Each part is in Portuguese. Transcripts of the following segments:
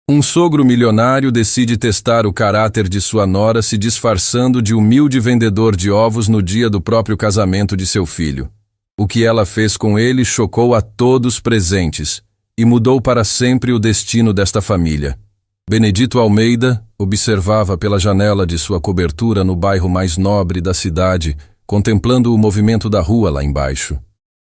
Um sogro milionário decide testar o caráter de sua nora se disfarçando de humilde vendedor de ovos no dia do próprio casamento de seu filho. O que ela fez com ele chocou a todos presentes e mudou para sempre o destino desta família. Benedito Almeida observava pela janela de sua cobertura no bairro mais nobre da cidade, contemplando o movimento da rua lá embaixo.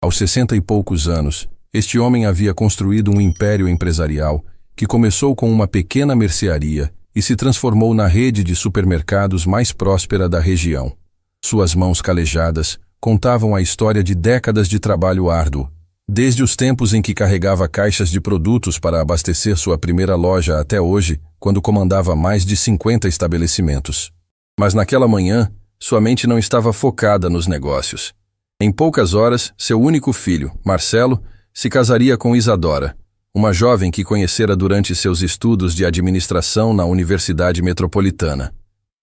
Aos 60 e poucos anos, este homem havia construído um império empresarial que começou com uma pequena mercearia e se transformou na rede de supermercados mais próspera da região. Suas mãos calejadas contavam a história de décadas de trabalho árduo, desde os tempos em que carregava caixas de produtos para abastecer sua primeira loja até hoje, quando comandava mais de 50 estabelecimentos. Mas naquela manhã, sua mente não estava focada nos negócios. Em poucas horas, seu único filho, Marcelo, se casaria com Isadora, uma jovem que conhecera durante seus estudos de administração na Universidade Metropolitana.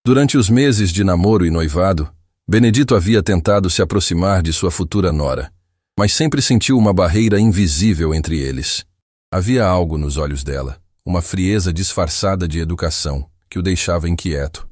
Durante os meses de namoro e noivado, Benedito havia tentado se aproximar de sua futura nora, mas sempre sentiu uma barreira invisível entre eles. Havia algo nos olhos dela, uma frieza disfarçada de educação, que o deixava inquieto.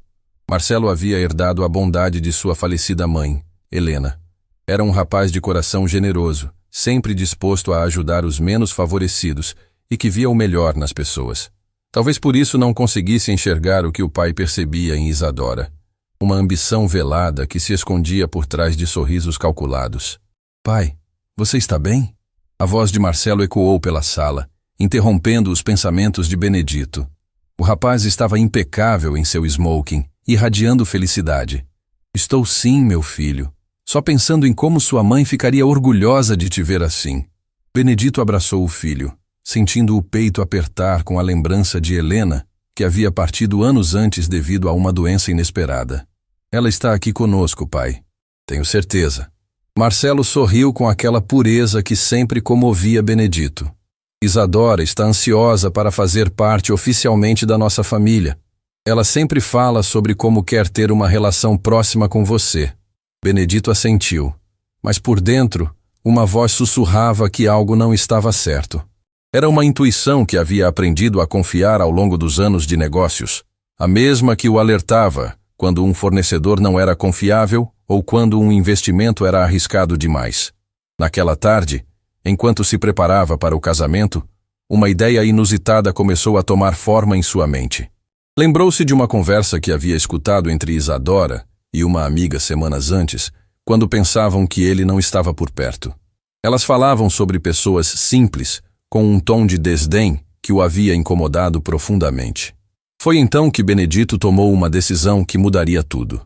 Marcelo havia herdado a bondade de sua falecida mãe, Helena. Era um rapaz de coração generoso, sempre disposto a ajudar os menos favorecidos e que via o melhor nas pessoas. Talvez por isso não conseguisse enxergar o que o pai percebia em Isadora. Uma ambição velada que se escondia por trás de sorrisos calculados. "Pai, você está bem?" A voz de Marcelo ecoou pela sala, interrompendo os pensamentos de Benedito. O rapaz estava impecável em seu smoking, irradiando felicidade. "Estou sim, meu filho. Só pensando em como sua mãe ficaria orgulhosa de te ver assim." Benedito abraçou o filho, sentindo o peito apertar com a lembrança de Helena, que havia partido anos antes devido a uma doença inesperada. "Ela está aqui conosco, pai." "Tenho certeza." Marcelo sorriu com aquela pureza que sempre comovia Benedito. "Isadora está ansiosa para fazer parte oficialmente da nossa família. Ela sempre fala sobre como quer ter uma relação próxima com você." Benedito assentiu, mas por dentro, uma voz sussurrava que algo não estava certo. Era uma intuição que havia aprendido a confiar ao longo dos anos de negócios, a mesma que o alertava quando um fornecedor não era confiável ou quando um investimento era arriscado demais. Naquela tarde, enquanto se preparava para o casamento, uma ideia inusitada começou a tomar forma em sua mente. Lembrou-se de uma conversa que havia escutado entre Isadora e uma amiga semanas antes, quando pensavam que ele não estava por perto. Elas falavam sobre pessoas simples, com um tom de desdém que o havia incomodado profundamente. Foi então que Benedito tomou uma decisão que mudaria tudo.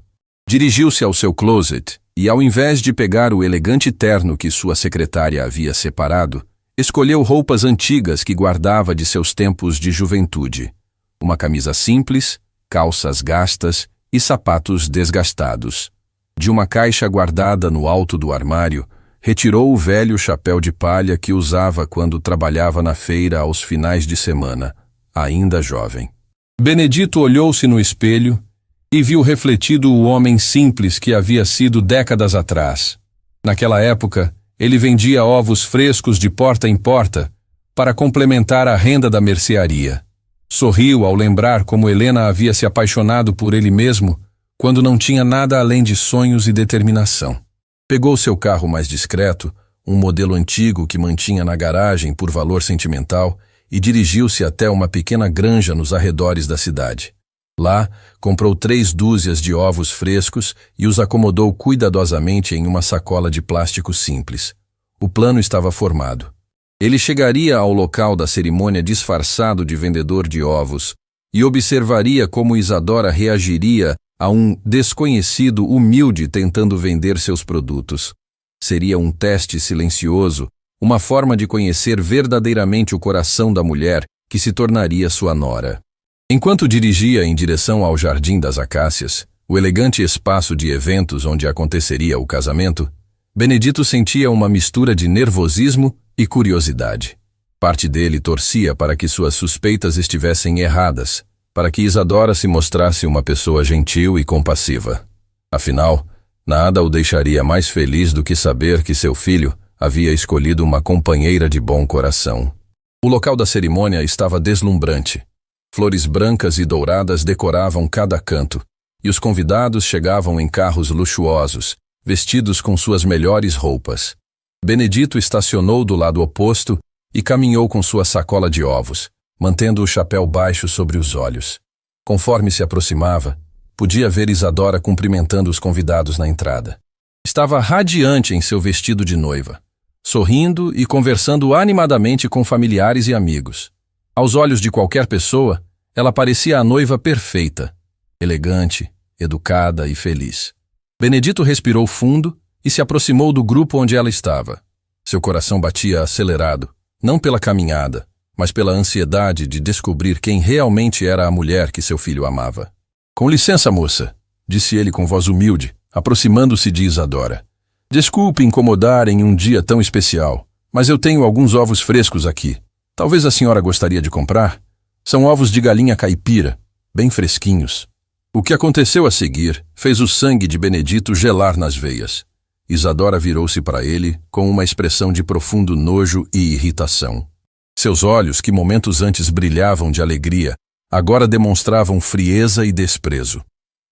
Dirigiu-se ao seu closet e, ao invés de pegar o elegante terno que sua secretária havia separado, escolheu roupas antigas que guardava de seus tempos de juventude. Uma camisa simples, calças gastas e sapatos desgastados. De uma caixa guardada no alto do armário, retirou o velho chapéu de palha que usava quando trabalhava na feira aos finais de semana, ainda jovem. Benedito olhou-se no espelho e viu refletido o homem simples que havia sido décadas atrás. Naquela época, ele vendia ovos frescos de porta em porta para complementar a renda da mercearia. Sorriu ao lembrar como Helena havia se apaixonado por ele mesmo quando não tinha nada além de sonhos e determinação. Pegou seu carro mais discreto, um modelo antigo que mantinha na garagem por valor sentimental, e dirigiu-se até uma pequena granja nos arredores da cidade. Lá, comprou 3 dúzias de ovos frescos e os acomodou cuidadosamente em uma sacola de plástico simples. O plano estava formado. Ele chegaria ao local da cerimônia disfarçado de vendedor de ovos e observaria como Isadora reagiria a um desconhecido humilde tentando vender seus produtos. Seria um teste silencioso, uma forma de conhecer verdadeiramente o coração da mulher que se tornaria sua nora. Enquanto dirigia em direção ao Jardim das Acácias, o elegante espaço de eventos onde aconteceria o casamento, Benedito sentia uma mistura de nervosismo e curiosidade. Parte dele torcia para que suas suspeitas estivessem erradas, para que Isadora se mostrasse uma pessoa gentil e compassiva. Afinal, nada o deixaria mais feliz do que saber que seu filho havia escolhido uma companheira de bom coração. O local da cerimônia estava deslumbrante. Flores brancas e douradas decoravam cada canto, e os convidados chegavam em carros luxuosos, vestidos com suas melhores roupas. Benedito estacionou do lado oposto e caminhou com sua sacola de ovos, mantendo o chapéu baixo sobre os olhos. Conforme se aproximava, podia ver Isadora cumprimentando os convidados na entrada. Estava radiante em seu vestido de noiva, sorrindo e conversando animadamente com familiares e amigos. Aos olhos de qualquer pessoa, ela parecia a noiva perfeita, elegante, educada e feliz. Benedito respirou fundo e se aproximou do grupo onde ela estava. Seu coração batia acelerado, não pela caminhada, mas pela ansiedade de descobrir quem realmente era a mulher que seu filho amava. "Com licença, moça", disse ele com voz humilde, aproximando-se de Isadora. "Desculpe incomodar em um dia tão especial, mas eu tenho alguns ovos frescos aqui. Talvez a senhora gostaria de comprar? São ovos de galinha caipira, bem fresquinhos." O que aconteceu a seguir fez o sangue de Benedito gelar nas veias. Isadora virou-se para ele com uma expressão de profundo nojo e irritação. Seus olhos, que momentos antes brilhavam de alegria, agora demonstravam frieza e desprezo.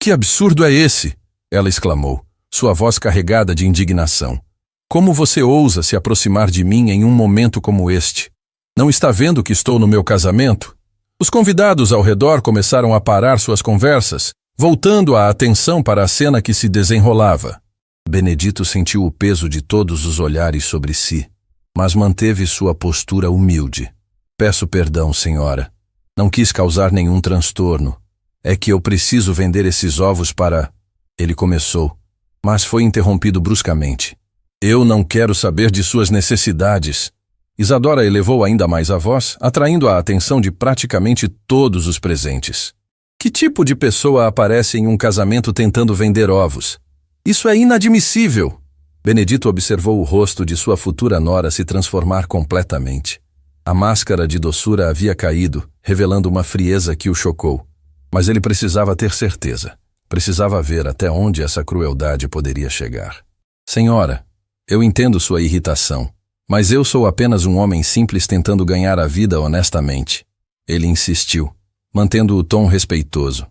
"Que absurdo é esse?" ela exclamou, sua voz carregada de indignação. "Como você ousa se aproximar de mim em um momento como este? Não está vendo que estou no meu casamento?" Os convidados ao redor começaram a parar suas conversas, voltando a atenção para a cena que se desenrolava. Benedito sentiu o peso de todos os olhares sobre si, mas manteve sua postura humilde. "Peço perdão, senhora. Não quis causar nenhum transtorno. É que eu preciso vender esses ovos para..." Ele começou, mas foi interrompido bruscamente. "Eu não quero saber de suas necessidades." Isadora elevou ainda mais a voz, atraindo a atenção de praticamente todos os presentes. "Que tipo de pessoa aparece em um casamento tentando vender ovos? Isso é inadmissível!" Benedito observou o rosto de sua futura nora se transformar completamente. A máscara de doçura havia caído, revelando uma frieza que o chocou. Mas ele precisava ter certeza. Precisava ver até onde essa crueldade poderia chegar. "Senhora, eu entendo sua irritação, mas eu sou apenas um homem simples tentando ganhar a vida honestamente." Ele insistiu, mantendo o tom respeitoso.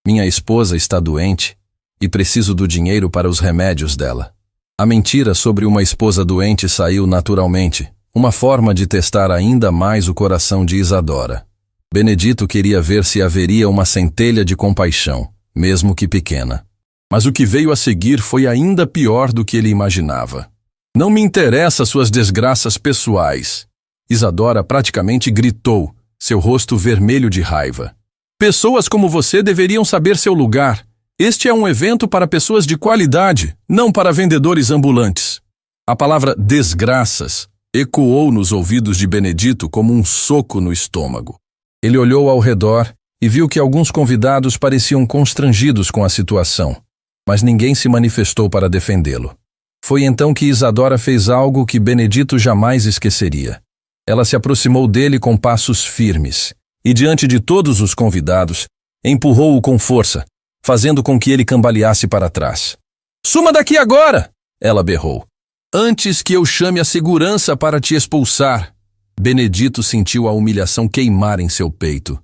"Minha esposa está doente e preciso do dinheiro para os remédios dela." A mentira sobre uma esposa doente saiu naturalmente, uma forma de testar ainda mais o coração de Isadora. Benedito queria ver se haveria uma centelha de compaixão, mesmo que pequena. Mas o que veio a seguir foi ainda pior do que ele imaginava. "Não me interessa suas desgraças pessoais." Isadora praticamente gritou, seu rosto vermelho de raiva. "Pessoas como você deveriam saber seu lugar. Este é um evento para pessoas de qualidade, não para vendedores ambulantes." A palavra desgraças ecoou nos ouvidos de Benedito como um soco no estômago. Ele olhou ao redor e viu que alguns convidados pareciam constrangidos com a situação, mas ninguém se manifestou para defendê-lo. Foi então que Isadora fez algo que Benedito jamais esqueceria. Ela se aproximou dele com passos firmes e, diante de todos os convidados, empurrou-o com força, fazendo com que ele cambaleasse para trás. "Suma daqui agora!" ela berrou. "Antes que eu chame a segurança para te expulsar." Benedito sentiu a humilhação queimar em seu peito,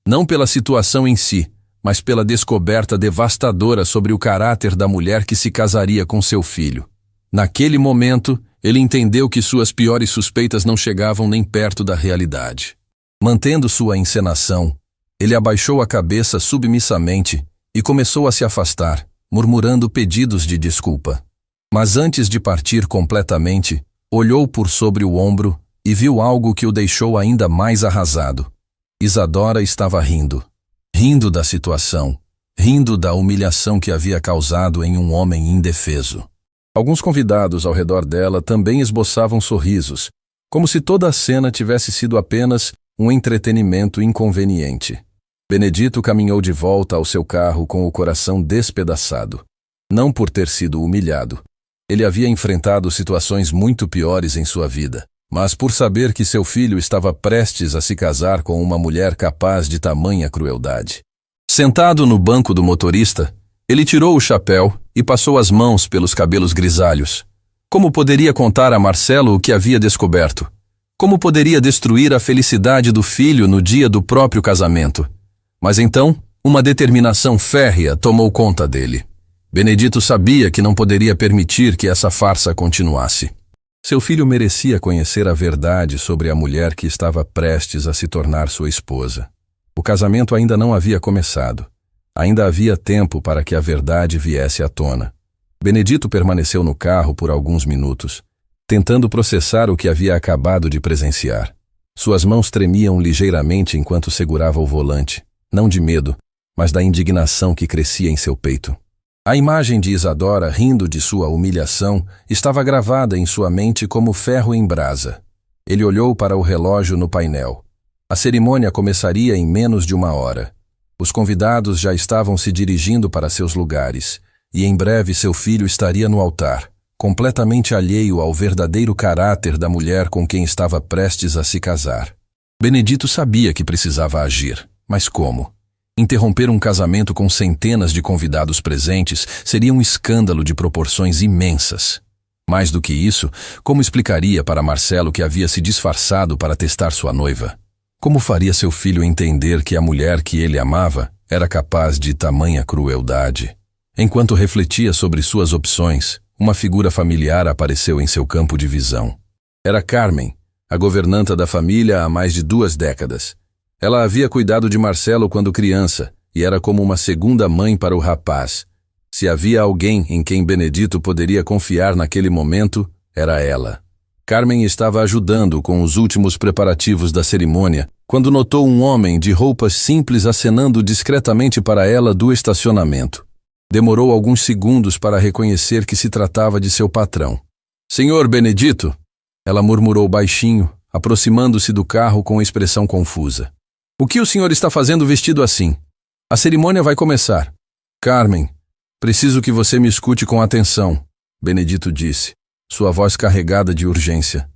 não pela situação em si, mas pela descoberta devastadora sobre o caráter da mulher que se casaria com seu filho. Naquele momento, ele entendeu que suas piores suspeitas não chegavam nem perto da realidade. Mantendo sua encenação, ele abaixou a cabeça submissamente e começou a se afastar, murmurando pedidos de desculpa. Mas antes de partir completamente, olhou por sobre o ombro e viu algo que o deixou ainda mais arrasado. Isadora estava rindo. Rindo da situação, rindo da humilhação que havia causado em um homem indefeso. Alguns convidados ao redor dela também esboçavam sorrisos, como se toda a cena tivesse sido apenas um entretenimento inconveniente. Benedito caminhou de volta ao seu carro com o coração despedaçado. Não por ter sido humilhado. Ele havia enfrentado situações muito piores em sua vida, mas por saber que seu filho estava prestes a se casar com uma mulher capaz de tamanha crueldade. Sentado no banco do motorista, ele tirou o chapéu e passou as mãos pelos cabelos grisalhos. Como poderia contar a Marcelo o que havia descoberto? Como poderia destruir a felicidade do filho no dia do próprio casamento? Mas então, uma determinação férrea tomou conta dele. Benedito sabia que não poderia permitir que essa farsa continuasse. Seu filho merecia conhecer a verdade sobre a mulher que estava prestes a se tornar sua esposa. O casamento ainda não havia começado. Ainda havia tempo para que a verdade viesse à tona. Benedito permaneceu no carro por alguns minutos, tentando processar o que havia acabado de presenciar. Suas mãos tremiam ligeiramente enquanto segurava o volante, não de medo, mas da indignação que crescia em seu peito. A imagem de Isadora rindo de sua humilhação estava gravada em sua mente como ferro em brasa. Ele olhou para o relógio no painel. A cerimônia começaria em menos de 1 hora. Os convidados já estavam se dirigindo para seus lugares, e em breve seu filho estaria no altar, completamente alheio ao verdadeiro caráter da mulher com quem estava prestes a se casar. Benedito sabia que precisava agir, mas como? Interromper um casamento com centenas de convidados presentes seria um escândalo de proporções imensas. Mais do que isso, como explicaria para Marcelo que havia se disfarçado para testar sua noiva? Como faria seu filho entender que a mulher que ele amava era capaz de tamanha crueldade? Enquanto refletia sobre suas opções, uma figura familiar apareceu em seu campo de visão. Era Carmen, a governanta da família há mais de 2 décadas. Ela havia cuidado de Marcelo quando criança e era como uma segunda mãe para o rapaz. Se havia alguém em quem Benedito poderia confiar naquele momento, era ela. Carmen estava ajudando com os últimos preparativos da cerimônia quando notou um homem de roupas simples acenando discretamente para ela do estacionamento. Demorou alguns segundos para reconhecer que se tratava de seu patrão. "Senhor Benedito", ela murmurou baixinho, aproximando-se do carro com expressão confusa. "O que o senhor está fazendo vestido assim? A cerimônia vai começar." "Carmen, preciso que você me escute com atenção", Benedito disse, sua voz carregada de urgência.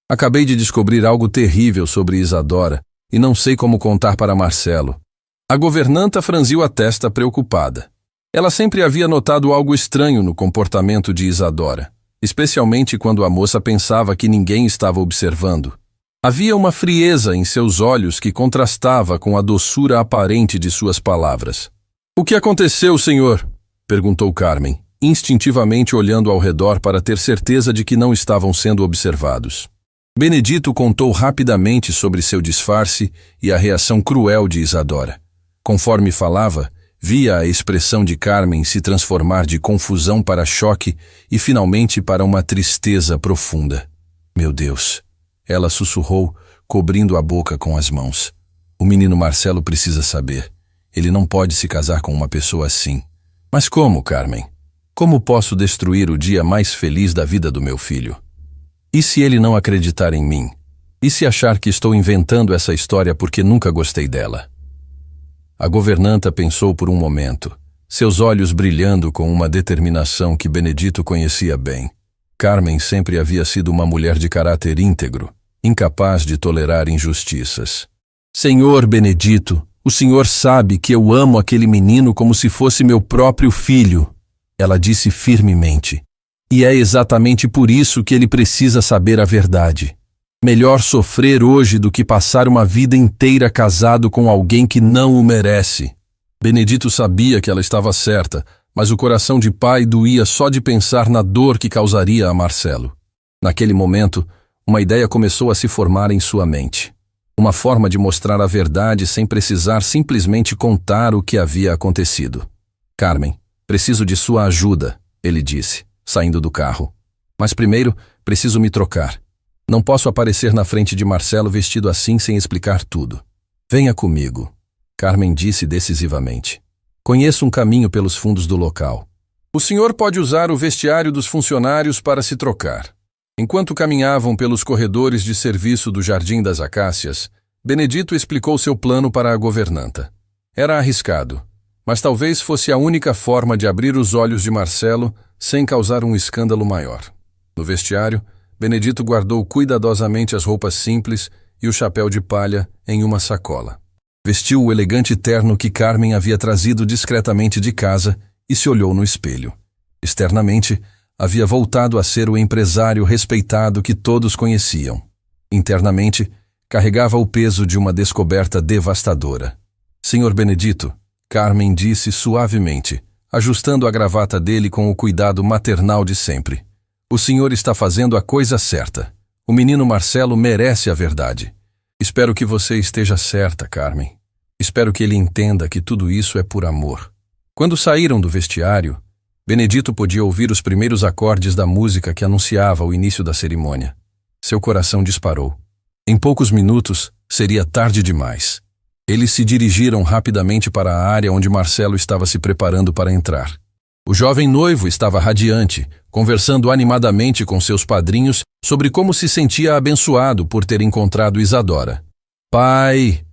"Acabei de descobrir algo terrível sobre Isadora e não sei como contar para Marcelo." A governanta franziu a testa preocupada. Ela sempre havia notado algo estranho no comportamento de Isadora, especialmente quando a moça pensava que ninguém estava observando. Havia uma frieza em seus olhos que contrastava com a doçura aparente de suas palavras. "O que aconteceu, senhor?" perguntou Carmen, instintivamente olhando ao redor para ter certeza de que não estavam sendo observados. Benedito contou rapidamente sobre seu disfarce e a reação cruel de Isadora. Conforme falava, via a expressão de Carmen se transformar de confusão para choque e finalmente para uma tristeza profunda. "Meu Deus!" Ela sussurrou, cobrindo a boca com as mãos. "O menino Marcelo precisa saber. Ele não pode se casar com uma pessoa assim." "Mas como, Carmen? Como posso destruir o dia mais feliz da vida do meu filho? E se ele não acreditar em mim? E se achar que estou inventando essa história porque nunca gostei dela?" A governanta pensou por um momento, seus olhos brilhando com uma determinação que Benedito conhecia bem. Carmen sempre havia sido uma mulher de caráter íntegro, incapaz de tolerar injustiças. "Senhor Benedito, o senhor sabe que eu amo aquele menino como se fosse meu próprio filho", ela disse firmemente. "E é exatamente por isso que ele precisa saber a verdade. Melhor sofrer hoje do que passar uma vida inteira casado com alguém que não o merece." Benedito sabia que ela estava certa, mas o coração de pai doía só de pensar na dor que causaria a Marcelo. Naquele momento, uma ideia começou a se formar em sua mente. Uma forma de mostrar a verdade sem precisar simplesmente contar o que havia acontecido. "Carmen, preciso de sua ajuda", ele disse, saindo do carro. "Mas primeiro, preciso me trocar. Não posso aparecer na frente de Marcelo vestido assim sem explicar tudo." "Venha comigo", Carmen disse decisivamente. "Conheço um caminho pelos fundos do local. O senhor pode usar o vestiário dos funcionários para se trocar." Enquanto caminhavam pelos corredores de serviço do Jardim das Acácias, Benedito explicou seu plano para a governanta. Era arriscado, mas talvez fosse a única forma de abrir os olhos de Marcelo sem causar um escândalo maior. No vestiário, Benedito guardou cuidadosamente as roupas simples e o chapéu de palha em uma sacola. Vestiu o elegante terno que Carmen havia trazido discretamente de casa e se olhou no espelho. Externamente, havia voltado a ser o empresário respeitado que todos conheciam. Internamente, carregava o peso de uma descoberta devastadora. Senhor Benedito, Carmen disse suavemente, ajustando a gravata dele com o cuidado maternal de sempre. O senhor está fazendo a coisa certa. O menino Marcelo merece a verdade. Espero que você esteja certa, Carmen. Espero que ele entenda que tudo isso é por amor. Quando saíram do vestiário, Benedito podia ouvir os primeiros acordes da música que anunciava o início da cerimônia. Seu coração disparou. Em poucos minutos, seria tarde demais. Eles se dirigiram rapidamente para a área onde Marcelo estava se preparando para entrar. O jovem noivo estava radiante, conversando animadamente com seus padrinhos sobre como se sentia abençoado por ter encontrado Isadora. "Pai!"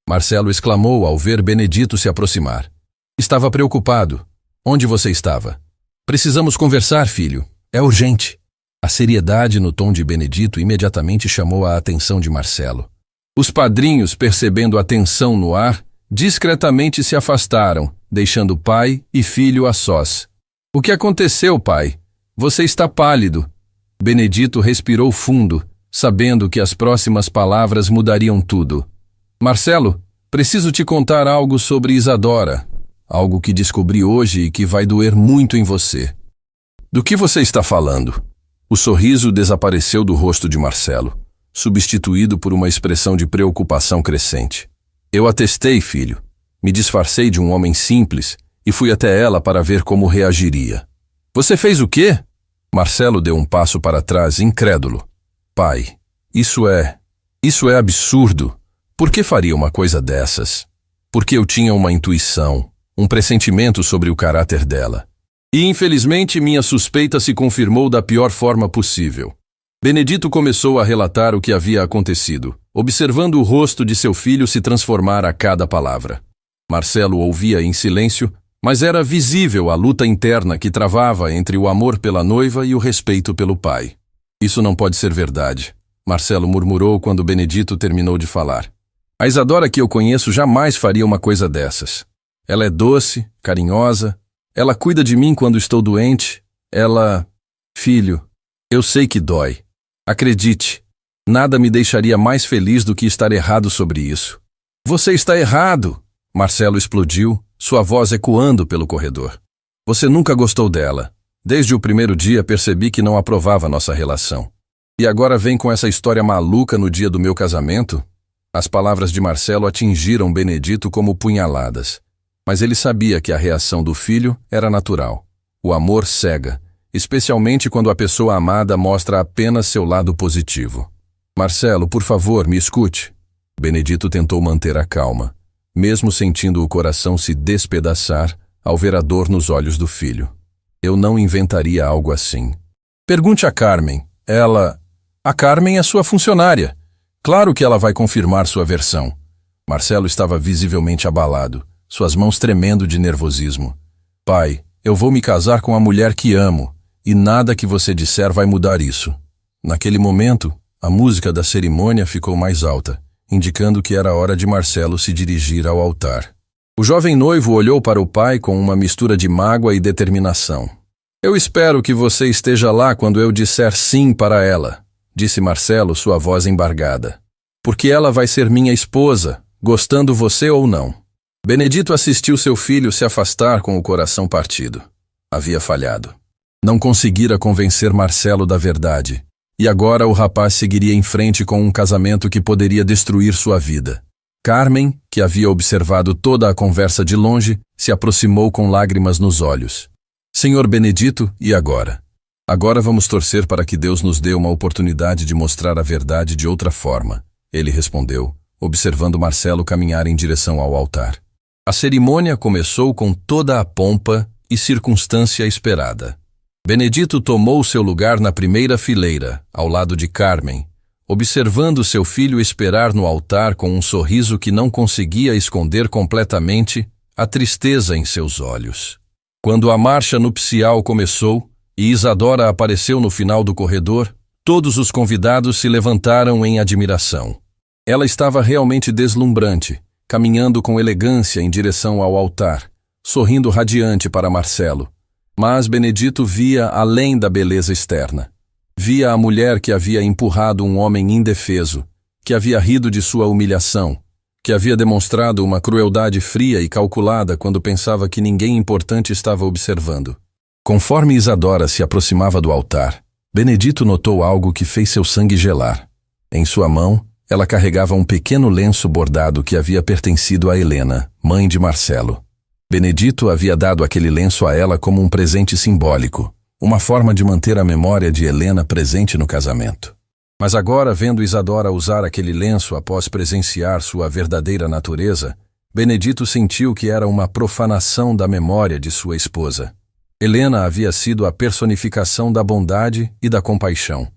Marcelo exclamou ao ver Benedito se aproximar. Estava preocupado. "Onde você estava?" "Precisamos conversar, filho. É urgente." A seriedade no tom de Benedito imediatamente chamou a atenção de Marcelo. Os padrinhos, percebendo a tensão no ar, discretamente se afastaram, deixando pai e filho a sós. "O que aconteceu, pai? Você está pálido." Benedito respirou fundo, sabendo que as próximas palavras mudariam tudo. "Marcelo, preciso te contar algo sobre Isadora. Algo que descobri hoje e que vai doer muito em você." "Do que você está falando?" O sorriso desapareceu do rosto de Marcelo, substituído por uma expressão de preocupação crescente. "Eu a testei, filho. Me disfarcei de um homem simples e fui até ela para ver como reagiria." "Você fez o quê?" Marcelo deu um passo para trás, incrédulo. "Pai, isso é absurdo. Por que faria uma coisa dessas?" "Porque eu tinha uma intuição, um pressentimento sobre o caráter dela. E infelizmente minha suspeita se confirmou da pior forma possível." Benedito começou a relatar o que havia acontecido, observando o rosto de seu filho se transformar a cada palavra. Marcelo ouvia em silêncio, mas era visível a luta interna que travava entre o amor pela noiva e o respeito pelo pai. "Isso não pode ser verdade", Marcelo murmurou quando Benedito terminou de falar. "A Isadora que eu conheço jamais faria uma coisa dessas. Ela é doce, carinhosa, ela cuida de mim quando estou doente, ela... Filho, eu sei que dói. Acredite, nada me deixaria mais feliz do que estar errado sobre isso." "Você está errado!" Marcelo explodiu, sua voz ecoando pelo corredor. "Você nunca gostou dela. Desde o primeiro dia percebi que não aprovava nossa relação. E agora vem com essa história maluca no dia do meu casamento?" As palavras de Marcelo atingiram Benedito como punhaladas. Mas ele sabia que a reação do filho era natural. O amor cega, especialmente quando a pessoa amada mostra apenas seu lado positivo. "Marcelo, por favor, me escute." Benedito tentou manter a calma, mesmo sentindo o coração se despedaçar ao ver a dor nos olhos do filho. "Eu não inventaria algo assim. Pergunte a Carmen. A Carmen é sua funcionária. Claro que ela vai confirmar sua versão." Marcelo estava visivelmente abalado, suas mãos tremendo de nervosismo. "Pai, eu vou me casar com a mulher que amo, e nada que você disser vai mudar isso." Naquele momento, a música da cerimônia ficou mais alta, indicando que era hora de Marcelo se dirigir ao altar. O jovem noivo olhou para o pai com uma mistura de mágoa e determinação. "Eu espero que você esteja lá quando eu disser sim para ela", disse Marcelo, sua voz embargada. "Porque ela vai ser minha esposa, gostando você ou não." Benedito assistiu seu filho se afastar com o coração partido. Havia falhado. Não conseguira convencer Marcelo da verdade. E agora o rapaz seguiria em frente com um casamento que poderia destruir sua vida. Carmen, que havia observado toda a conversa de longe, se aproximou com lágrimas nos olhos. "Senhor Benedito, e agora? Agora vamos torcer para que Deus nos dê uma oportunidade de mostrar a verdade de outra forma", ele respondeu, observando Marcelo caminhar em direção ao altar. A cerimônia começou com toda a pompa e circunstância esperada. Benedito tomou seu lugar na primeira fileira, ao lado de Carmen, observando seu filho esperar no altar com um sorriso que não conseguia esconder completamente a tristeza em seus olhos. Quando a marcha nupcial começou e Isadora apareceu no final do corredor, todos os convidados se levantaram em admiração. Ela estava realmente deslumbrante, caminhando com elegância em direção ao altar, sorrindo radiante para Marcelo. Mas Benedito via além da beleza externa. Via a mulher que havia empurrado um homem indefeso, que havia rido de sua humilhação, que havia demonstrado uma crueldade fria e calculada quando pensava que ninguém importante estava observando. Conforme Isadora se aproximava do altar, Benedito notou algo que fez seu sangue gelar. Em sua mão, ela carregava um pequeno lenço bordado que havia pertencido a Helena, mãe de Marcelo. Benedito havia dado aquele lenço a ela como um presente simbólico, uma forma de manter a memória de Helena presente no casamento. Mas agora, vendo Isadora usar aquele lenço após presenciar sua verdadeira natureza, Benedito sentiu que era uma profanação da memória de sua esposa. Helena havia sido a personificação da bondade e da compaixão.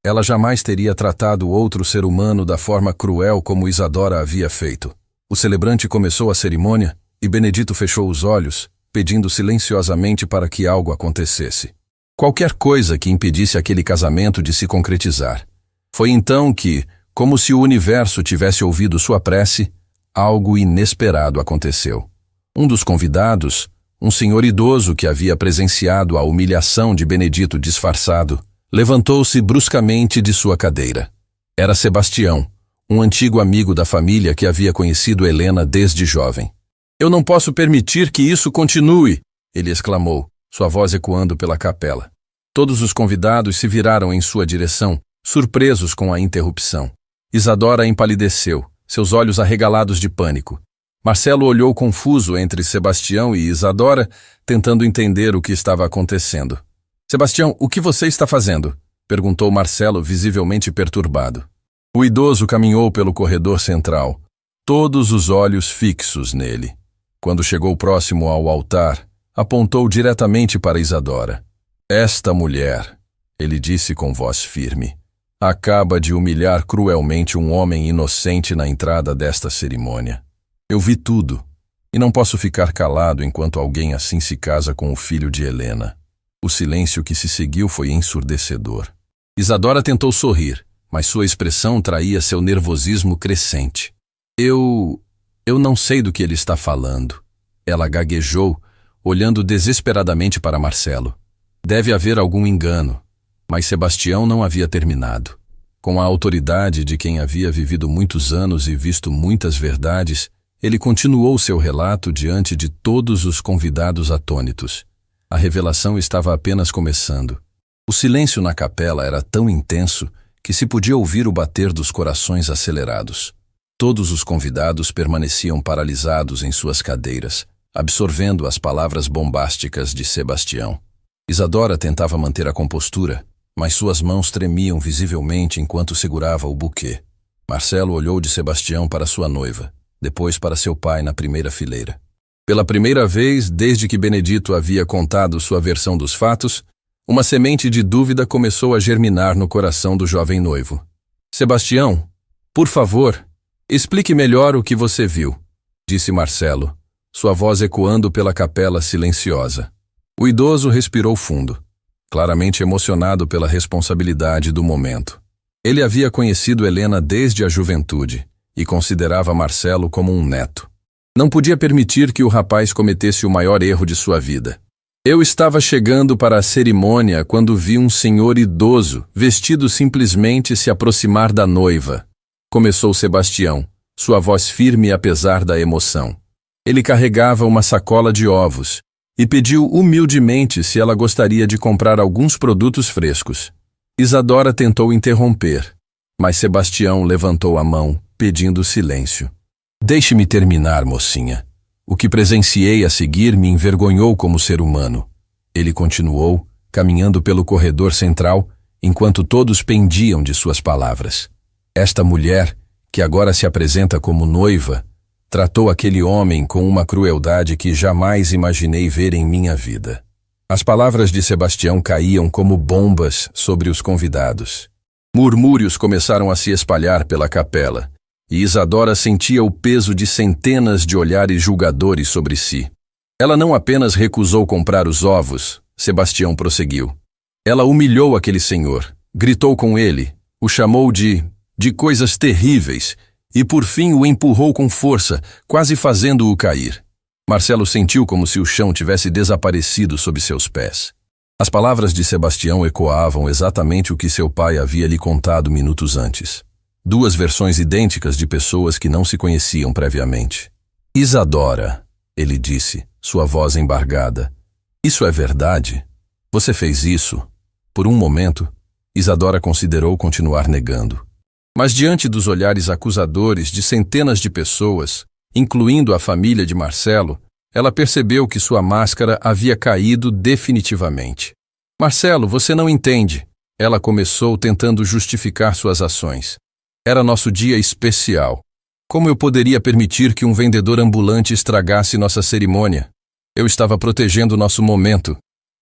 Ela jamais teria tratado outro ser humano da forma cruel como Isadora havia feito. O celebrante começou a cerimônia e Benedito fechou os olhos, pedindo silenciosamente para que algo acontecesse. Qualquer coisa que impedisse aquele casamento de se concretizar. Foi então que, como se o universo tivesse ouvido sua prece, algo inesperado aconteceu. Um dos convidados, um senhor idoso que havia presenciado a humilhação de Benedito disfarçado, levantou-se bruscamente de sua cadeira. Era Sebastião, um antigo amigo da família que havia conhecido Helena desde jovem. "Eu não posso permitir que isso continue", ele exclamou, sua voz ecoando pela capela. Todos os convidados se viraram em sua direção, surpresos com a interrupção. Isadora empalideceu, seus olhos arregalados de pânico. Marcelo olhou confuso entre Sebastião e Isadora, tentando entender o que estava acontecendo. "Sebastião, o que você está fazendo?", perguntou Marcelo, visivelmente perturbado. O idoso caminhou pelo corredor central, todos os olhos fixos nele. Quando chegou próximo ao altar, apontou diretamente para Isadora. "Esta mulher", ele disse com voz firme, "acaba de humilhar cruelmente um homem inocente na entrada desta cerimônia. Eu vi tudo, e não posso ficar calado enquanto alguém assim se casa com o filho de Helena." O silêncio que se seguiu foi ensurdecedor. Isadora tentou sorrir, mas sua expressão traía seu nervosismo crescente. Eu não sei do que ele está falando." Ela gaguejou, olhando desesperadamente para Marcelo. Deve haver algum engano. Mas Sebastião não havia terminado. Com a autoridade de quem havia vivido muitos anos e visto muitas verdades, ele continuou seu relato diante de todos os convidados atônitos. A revelação estava apenas começando. O silêncio na capela era tão intenso que se podia ouvir o bater dos corações acelerados. Todos os convidados permaneciam paralisados em suas cadeiras, absorvendo as palavras bombásticas de Sebastião. Isadora tentava manter a compostura, mas suas mãos tremiam visivelmente enquanto segurava o buquê. Marcelo olhou de Sebastião para sua noiva, depois para seu pai na primeira fileira. Pela primeira vez, desde que Benedito havia contado sua versão dos fatos, uma semente de dúvida começou a germinar no coração do jovem noivo. "Sebastião, por favor, explique melhor o que você viu", disse Marcelo, sua voz ecoando pela capela silenciosa. O idoso respirou fundo, claramente emocionado pela responsabilidade do momento. Ele havia conhecido Helena desde a juventude e considerava Marcelo como um neto. Não podia permitir que o rapaz cometesse o maior erro de sua vida. "Eu estava chegando para a cerimônia quando vi um senhor idoso, vestido simplesmente se aproximar da noiva", começou Sebastião, sua voz firme apesar da emoção. Ele carregava uma sacola de ovos e pediu humildemente se ela gostaria de comprar alguns produtos frescos. Isadora tentou interromper, mas Sebastião levantou a mão, pedindo silêncio. "Deixe-me terminar, mocinha. O que presenciei a seguir me envergonhou como ser humano." Ele continuou, caminhando pelo corredor central, enquanto todos pendiam de suas palavras. "Esta mulher, que agora se apresenta como noiva, tratou aquele homem com uma crueldade que jamais imaginei ver em minha vida." As palavras de Sebastião caíam como bombas sobre os convidados. Murmúrios começaram a se espalhar pela capela, e Isadora sentia o peso de centenas de olhares julgadores sobre si. Ela não apenas recusou comprar os ovos, Sebastião prosseguiu. Ela humilhou aquele senhor, gritou com ele, o chamou de coisas terríveis, e por fim o empurrou com força, quase fazendo-o cair. Marcelo sentiu como se o chão tivesse desaparecido sob seus pés. As palavras de Sebastião ecoavam exatamente o que seu pai havia lhe contado minutos antes. Duas versões idênticas de pessoas que não se conheciam previamente. Isadora, ele disse, sua voz embargada. Isso é verdade? Você fez isso? Por um momento, Isadora considerou continuar negando. Mas diante dos olhares acusadores de centenas de pessoas, incluindo a família de Marcelo, ela percebeu que sua máscara havia caído definitivamente. Marcelo, você não entende. Ela começou tentando justificar suas ações. Era nosso dia especial. Como eu poderia permitir que um vendedor ambulante estragasse nossa cerimônia? Eu estava protegendo nosso momento.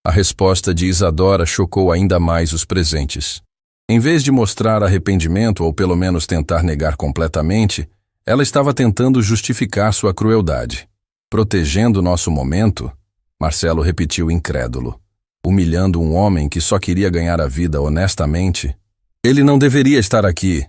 A resposta de Isadora chocou ainda mais os presentes. Em vez de mostrar arrependimento ou pelo menos tentar negar completamente, ela estava tentando justificar sua crueldade. Protegendo nosso momento? Marcelo repetiu incrédulo. Humilhando um homem que só queria ganhar a vida honestamente? Ele não deveria estar aqui.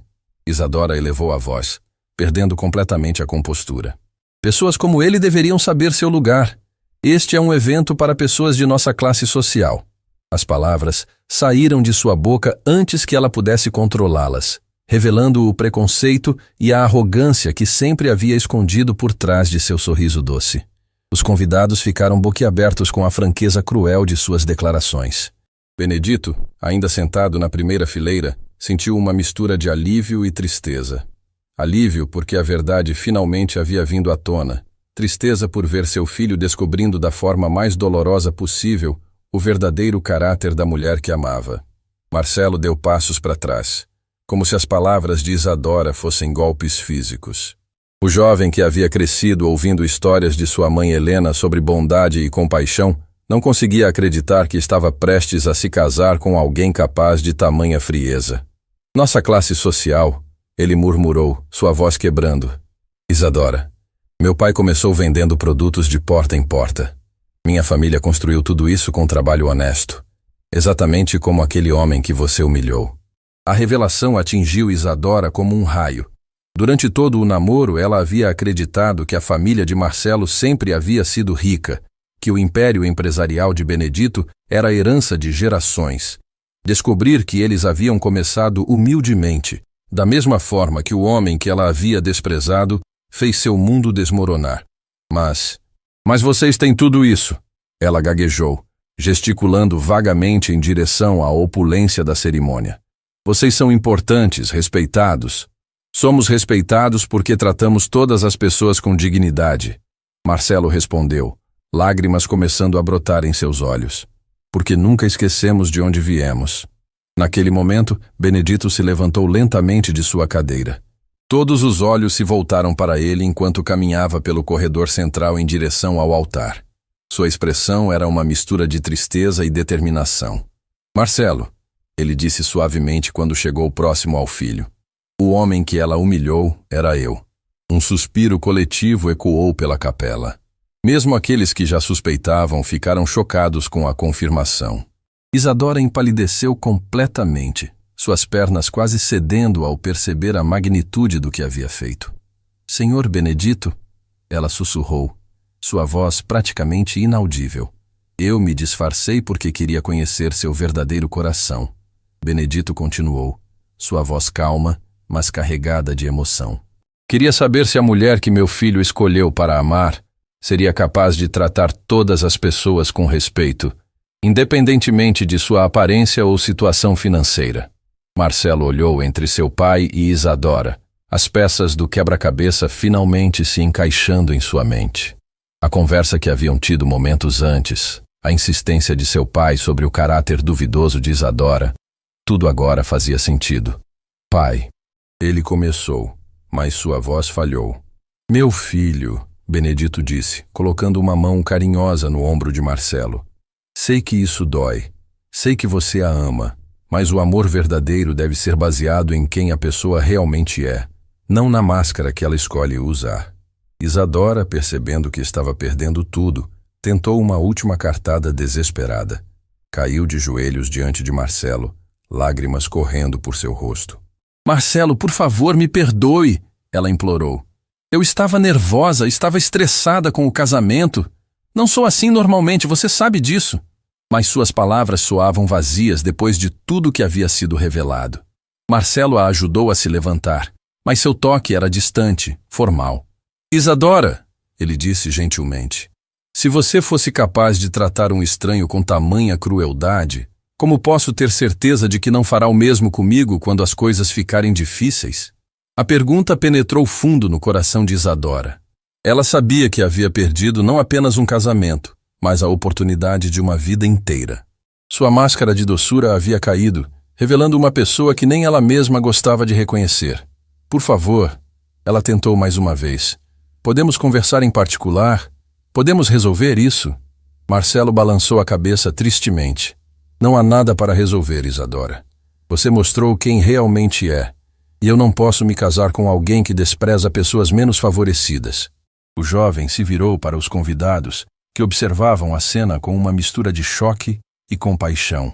Isadora elevou a voz, perdendo completamente a compostura. Pessoas como ele deveriam saber seu lugar. Este é um evento para pessoas de nossa classe social. As palavras saíram de sua boca antes que ela pudesse controlá-las, revelando o preconceito e a arrogância que sempre havia escondido por trás de seu sorriso doce. Os convidados ficaram boquiabertos com a franqueza cruel de suas declarações. Benedito, ainda sentado na primeira fileira, sentiu uma mistura de alívio e tristeza. Alívio porque a verdade finalmente havia vindo à tona. Tristeza por ver seu filho descobrindo da forma mais dolorosa possível o verdadeiro caráter da mulher que amava. Marcelo deu passos para trás, como se as palavras de Isadora fossem golpes físicos. O jovem que havia crescido ouvindo histórias de sua mãe Helena sobre bondade e compaixão não conseguia acreditar que estava prestes a se casar com alguém capaz de tamanha frieza. Nossa classe social, ele murmurou, sua voz quebrando. Isadora, meu pai começou vendendo produtos de porta em porta. Minha família construiu tudo isso com trabalho honesto, exatamente como aquele homem que você humilhou. A revelação atingiu Isadora como um raio. Durante todo o namoro, ela havia acreditado que a família de Marcelo sempre havia sido rica, que o império empresarial de Benedito era a herança de gerações. Descobrir que eles haviam começado humildemente, da mesma forma que o homem que ela havia desprezado fez seu mundo desmoronar. Mas vocês têm tudo isso, ela gaguejou, gesticulando vagamente em direção à opulência da cerimônia. Vocês são importantes, respeitados. Somos respeitados porque tratamos todas as pessoas com dignidade. Marcelo respondeu, lágrimas começando a brotar em seus olhos. Porque nunca esquecemos de onde viemos. Naquele momento, Benedito se levantou lentamente de sua cadeira. Todos os olhos se voltaram para ele enquanto caminhava pelo corredor central em direção ao altar. Sua expressão era uma mistura de tristeza e determinação. Marcelo, ele disse suavemente quando chegou próximo ao filho. O homem que ela humilhou era eu. Um suspiro coletivo ecoou pela capela. Mesmo aqueles que já suspeitavam ficaram chocados com a confirmação. Isadora empalideceu completamente, suas pernas quase cedendo ao perceber a magnitude do que havia feito. Senhor Benedito, ela sussurrou, sua voz praticamente inaudível. Eu me disfarcei porque queria conhecer seu verdadeiro coração. Benedito continuou, sua voz calma, mas carregada de emoção. Queria saber se a mulher que meu filho escolheu para amar seria capaz de tratar todas as pessoas com respeito, independentemente de sua aparência ou situação financeira. Marcelo olhou entre seu pai e Isadora, as peças do quebra-cabeça finalmente se encaixando em sua mente. A conversa que haviam tido momentos antes, a insistência de seu pai sobre o caráter duvidoso de Isadora, tudo agora fazia sentido. Pai, ele começou, mas sua voz falhou. Meu filho, Benedito disse, colocando uma mão carinhosa no ombro de Marcelo. Sei que isso dói. Sei que você a ama. Mas o amor verdadeiro deve ser baseado em quem a pessoa realmente é, não na máscara que ela escolhe usar. Isadora, percebendo que estava perdendo tudo, tentou uma última cartada desesperada. Caiu de joelhos diante de Marcelo, lágrimas correndo por seu rosto. Marcelo, por favor, me perdoe, ela implorou. Eu estava nervosa, estava estressada com o casamento. Não sou assim normalmente, você sabe disso. Mas suas palavras soavam vazias depois de tudo que havia sido revelado. Marcelo a ajudou a se levantar, mas seu toque era distante, formal. Isadora, ele disse gentilmente, se você fosse capaz de tratar um estranho com tamanha crueldade, como posso ter certeza de que não fará o mesmo comigo quando as coisas ficarem difíceis? A pergunta penetrou fundo no coração de Isadora. Ela sabia que havia perdido não apenas um casamento, mas a oportunidade de uma vida inteira. Sua máscara de doçura havia caído, revelando uma pessoa que nem ela mesma gostava de reconhecer. Por favor, ela tentou mais uma vez. Podemos conversar em particular? Podemos resolver isso? Marcelo balançou a cabeça tristemente. Não há nada para resolver, Isadora. Você mostrou quem realmente é, e eu não posso me casar com alguém que despreza pessoas menos favorecidas. O jovem se virou para os convidados, que observavam a cena com uma mistura de choque e compaixão.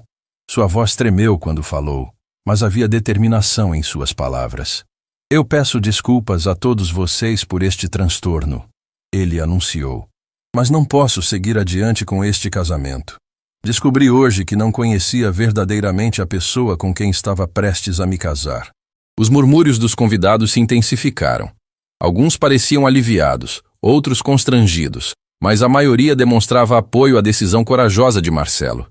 Sua voz tremeu quando falou, mas havia determinação em suas palavras. Eu peço desculpas a todos vocês por este transtorno, ele anunciou. Mas não posso seguir adiante com este casamento. Descobri hoje que não conhecia verdadeiramente a pessoa com quem estava prestes a me casar. Os murmúrios dos convidados se intensificaram. Alguns pareciam aliviados, outros constrangidos, mas a maioria demonstrava apoio à decisão corajosa de Marcelo.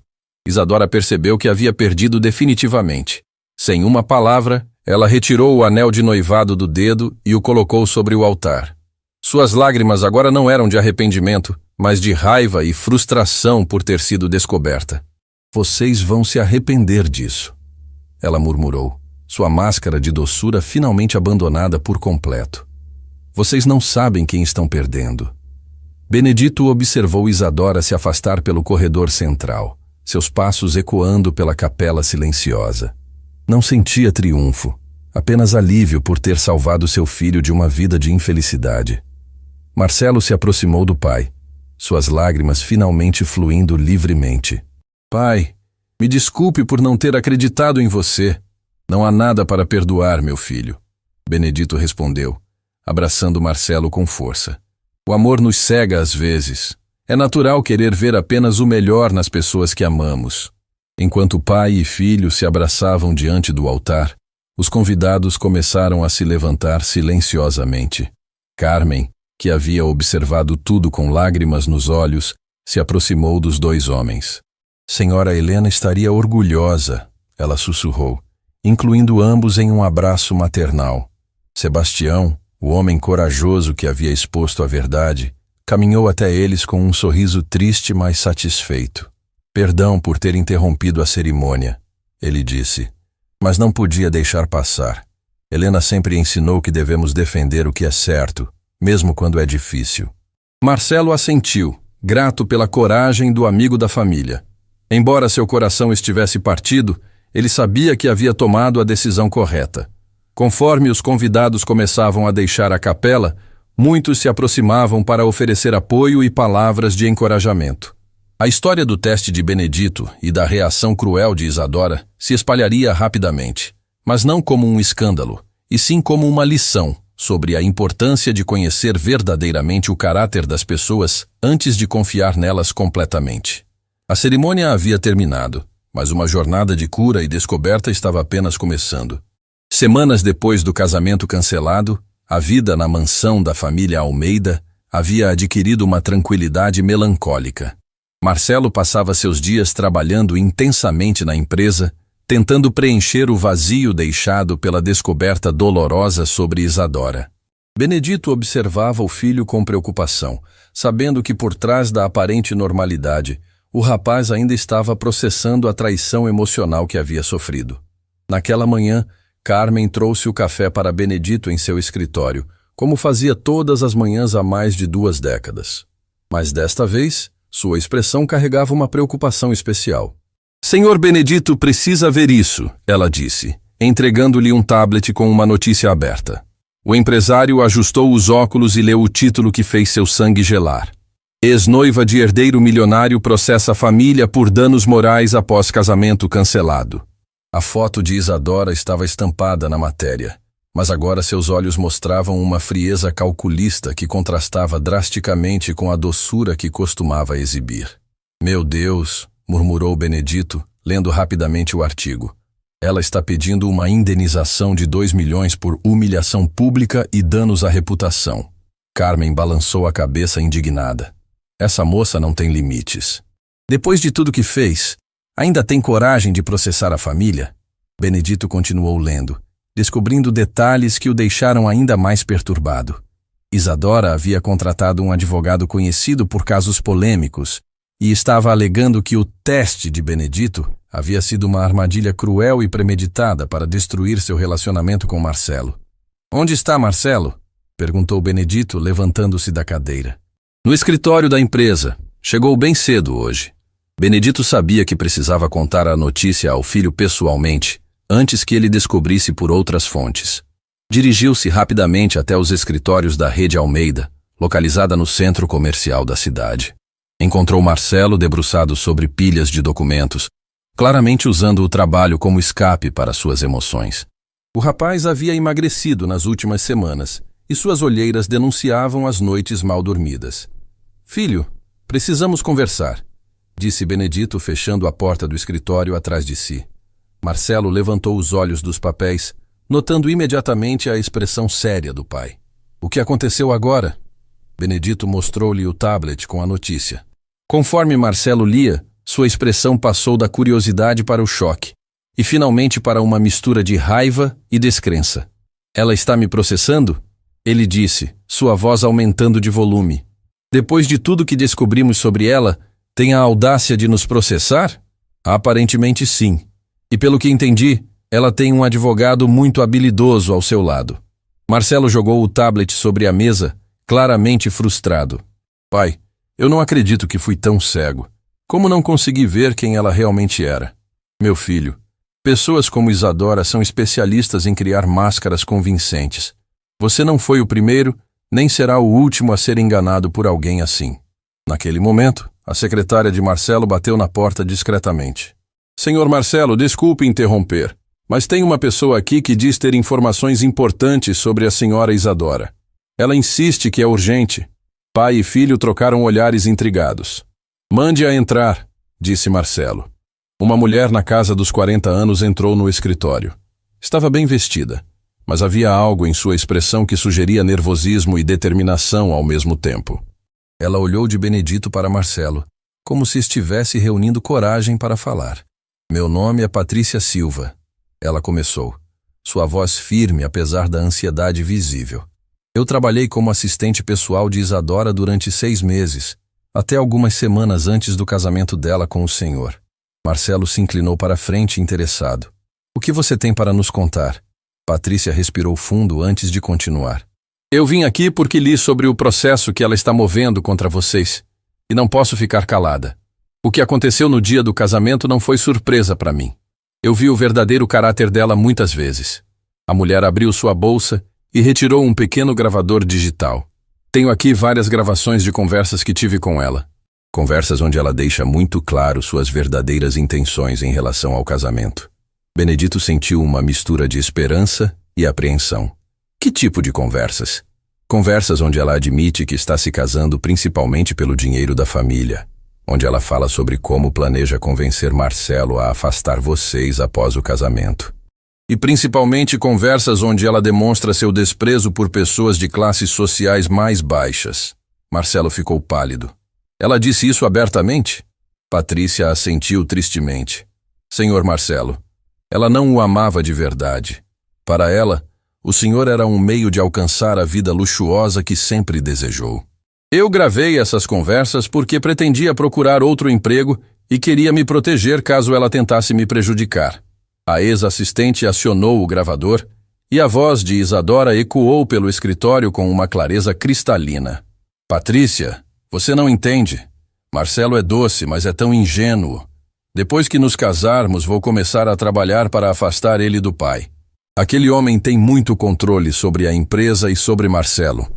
Isadora percebeu que havia perdido definitivamente. Sem uma palavra, ela retirou o anel de noivado do dedo e o colocou sobre o altar. Suas lágrimas agora não eram de arrependimento, mas de raiva e frustração por ter sido descoberta. Vocês vão se arrepender disso, ela murmurou, sua máscara de doçura finalmente abandonada por completo. Vocês não sabem quem estão perdendo. Benedito observou Isadora se afastar pelo corredor central, seus passos ecoando pela capela silenciosa. Não sentia triunfo, apenas alívio por ter salvado seu filho de uma vida de infelicidade. Marcelo se aproximou do pai, suas lágrimas finalmente fluindo livremente. Pai, me desculpe por não ter acreditado em você. Não há nada para perdoar, meu filho. Benedito respondeu, abraçando Marcelo com força. O amor nos cega às vezes. É natural querer ver apenas o melhor nas pessoas que amamos. Enquanto pai e filho se abraçavam diante do altar, os convidados começaram a se levantar silenciosamente. Carmen, que havia observado tudo com lágrimas nos olhos, se aproximou dos dois homens. Senhora Helena estaria orgulhosa, ela sussurrou, incluindo ambos em um abraço maternal. Sebastião, o homem corajoso que havia exposto a verdade, caminhou até eles com um sorriso triste, mas satisfeito. Perdão por ter interrompido a cerimônia, ele disse, mas não podia deixar passar. Helena sempre ensinou que devemos defender o que é certo, mesmo quando é difícil. Marcelo assentiu, grato pela coragem do amigo da família. Embora seu coração estivesse partido, ele sabia que havia tomado a decisão correta. Conforme os convidados começavam a deixar a capela, muitos se aproximavam para oferecer apoio e palavras de encorajamento. A história do teste de Benedito e da reação cruel de Isadora se espalharia rapidamente, mas não como um escândalo, e sim como uma lição sobre a importância de conhecer verdadeiramente o caráter das pessoas antes de confiar nelas completamente. A cerimônia havia terminado, mas uma jornada de cura e descoberta estava apenas começando. Semanas depois do casamento cancelado, a vida na mansão da família Almeida havia adquirido uma tranquilidade melancólica. Marcelo passava seus dias trabalhando intensamente na empresa, tentando preencher o vazio deixado pela descoberta dolorosa sobre Isadora. Benedito observava o filho com preocupação, sabendo que por trás da aparente normalidade, o rapaz ainda estava processando a traição emocional que havia sofrido. Naquela manhã, Carmen trouxe o café para Benedito em seu escritório, como fazia todas as manhãs há mais de 2 décadas. Mas desta vez, sua expressão carregava uma preocupação especial. Senhor Benedito precisa ver isso, ela disse, entregando-lhe um tablet com uma notícia aberta. O empresário ajustou os óculos e leu o título que fez seu sangue gelar. Ex-noiva de herdeiro milionário processa a família por danos morais após casamento cancelado. A foto de Isadora estava estampada na matéria, mas agora seus olhos mostravam uma frieza calculista que contrastava drasticamente com a doçura que costumava exibir. Meu Deus, murmurou Benedito, lendo rapidamente o artigo. Ela está pedindo uma indenização de 2 milhões por humilhação pública e danos à reputação. Carmen balançou a cabeça indignada. Essa moça não tem limites. Depois de tudo que fez, ainda tem coragem de processar a família? Benedito continuou lendo, descobrindo detalhes que o deixaram ainda mais perturbado. Isadora havia contratado um advogado conhecido por casos polêmicos e estava alegando que o teste de Benedito havia sido uma armadilha cruel e premeditada para destruir seu relacionamento com Marcelo. "Onde está Marcelo?" perguntou Benedito, levantando-se da cadeira. "No escritório da empresa. Chegou bem cedo hoje." Benedito sabia que precisava contar a notícia ao filho pessoalmente, antes que ele descobrisse por outras fontes. Dirigiu-se rapidamente até os escritórios da Rede Almeida, localizada no centro comercial da cidade. Encontrou Marcelo debruçado sobre pilhas de documentos, claramente usando o trabalho como escape para suas emoções. O rapaz havia emagrecido nas últimas semanas e suas olheiras denunciavam as noites mal dormidas. "Filho, precisamos conversar", disse Benedito, fechando a porta do escritório atrás de si. Marcelo levantou os olhos dos papéis, notando imediatamente a expressão séria do pai. "O que aconteceu agora?" Benedito mostrou-lhe o tablet com a notícia. Conforme Marcelo lia, sua expressão passou da curiosidade para o choque, e finalmente para uma mistura de raiva e descrença. "Ela está me processando?" ele disse, sua voz aumentando de volume. "Depois de tudo que descobrimos sobre ela, tem a audácia de nos processar?" "Aparentemente sim. E pelo que entendi, ela tem um advogado muito habilidoso ao seu lado." Marcelo jogou o tablet sobre a mesa, claramente frustrado. "Pai, eu não acredito que fui tão cego. Como não consegui ver quem ela realmente era? Meu filho, pessoas como Isadora são especialistas em criar máscaras convincentes. Você não foi o primeiro, nem será o último a ser enganado por alguém assim." Naquele momento, a secretária de Marcelo bateu na porta discretamente. "Senhor Marcelo, desculpe interromper, mas tem uma pessoa aqui que diz ter informações importantes sobre a senhora Isadora. Ela insiste que é urgente." Pai e filho trocaram olhares intrigados. "Mande-a entrar", disse Marcelo. Uma mulher na casa dos 40 anos entrou no escritório. Estava bem vestida, mas havia algo em sua expressão que sugeria nervosismo e determinação ao mesmo tempo. Ela olhou de Benedito para Marcelo, como se estivesse reunindo coragem para falar. "Meu nome é Patrícia Silva", ela começou, sua voz firme apesar da ansiedade visível. "Eu trabalhei como assistente pessoal de Isadora durante 6 meses, até algumas semanas antes do casamento dela com o senhor." Marcelo se inclinou para a frente interessado. "O que você tem para nos contar?" Patrícia respirou fundo antes de continuar. "Eu vim aqui porque li sobre o processo que ela está movendo contra vocês, e não posso ficar calada. O que aconteceu no dia do casamento não foi surpresa para mim. Eu vi o verdadeiro caráter dela muitas vezes." A mulher abriu sua bolsa e retirou um pequeno gravador digital. "Tenho aqui várias gravações de conversas que tive com ela. Conversas onde ela deixa muito claro suas verdadeiras intenções em relação ao casamento." Benedito sentiu uma mistura de esperança e apreensão. "Que tipo de conversas?" "Conversas onde ela admite que está se casando principalmente pelo dinheiro da família, onde ela fala sobre como planeja convencer Marcelo a afastar vocês após o casamento. E principalmente conversas onde ela demonstra seu desprezo por pessoas de classes sociais mais baixas." Marcelo ficou pálido. "Ela disse isso abertamente?" Patrícia assentiu tristemente. "Senhor Marcelo, ela não o amava de verdade. Para ela, o senhor era um meio de alcançar a vida luxuosa que sempre desejou. Eu gravei essas conversas porque pretendia procurar outro emprego e queria me proteger caso ela tentasse me prejudicar." A ex-assistente acionou o gravador e a voz de Isadora ecoou pelo escritório com uma clareza cristalina. "Patrícia, você não entende. Marcelo é doce, mas é tão ingênuo. Depois que nos casarmos, vou começar a trabalhar para afastar ele do pai. Aquele homem tem muito controle sobre a empresa e sobre Marcelo.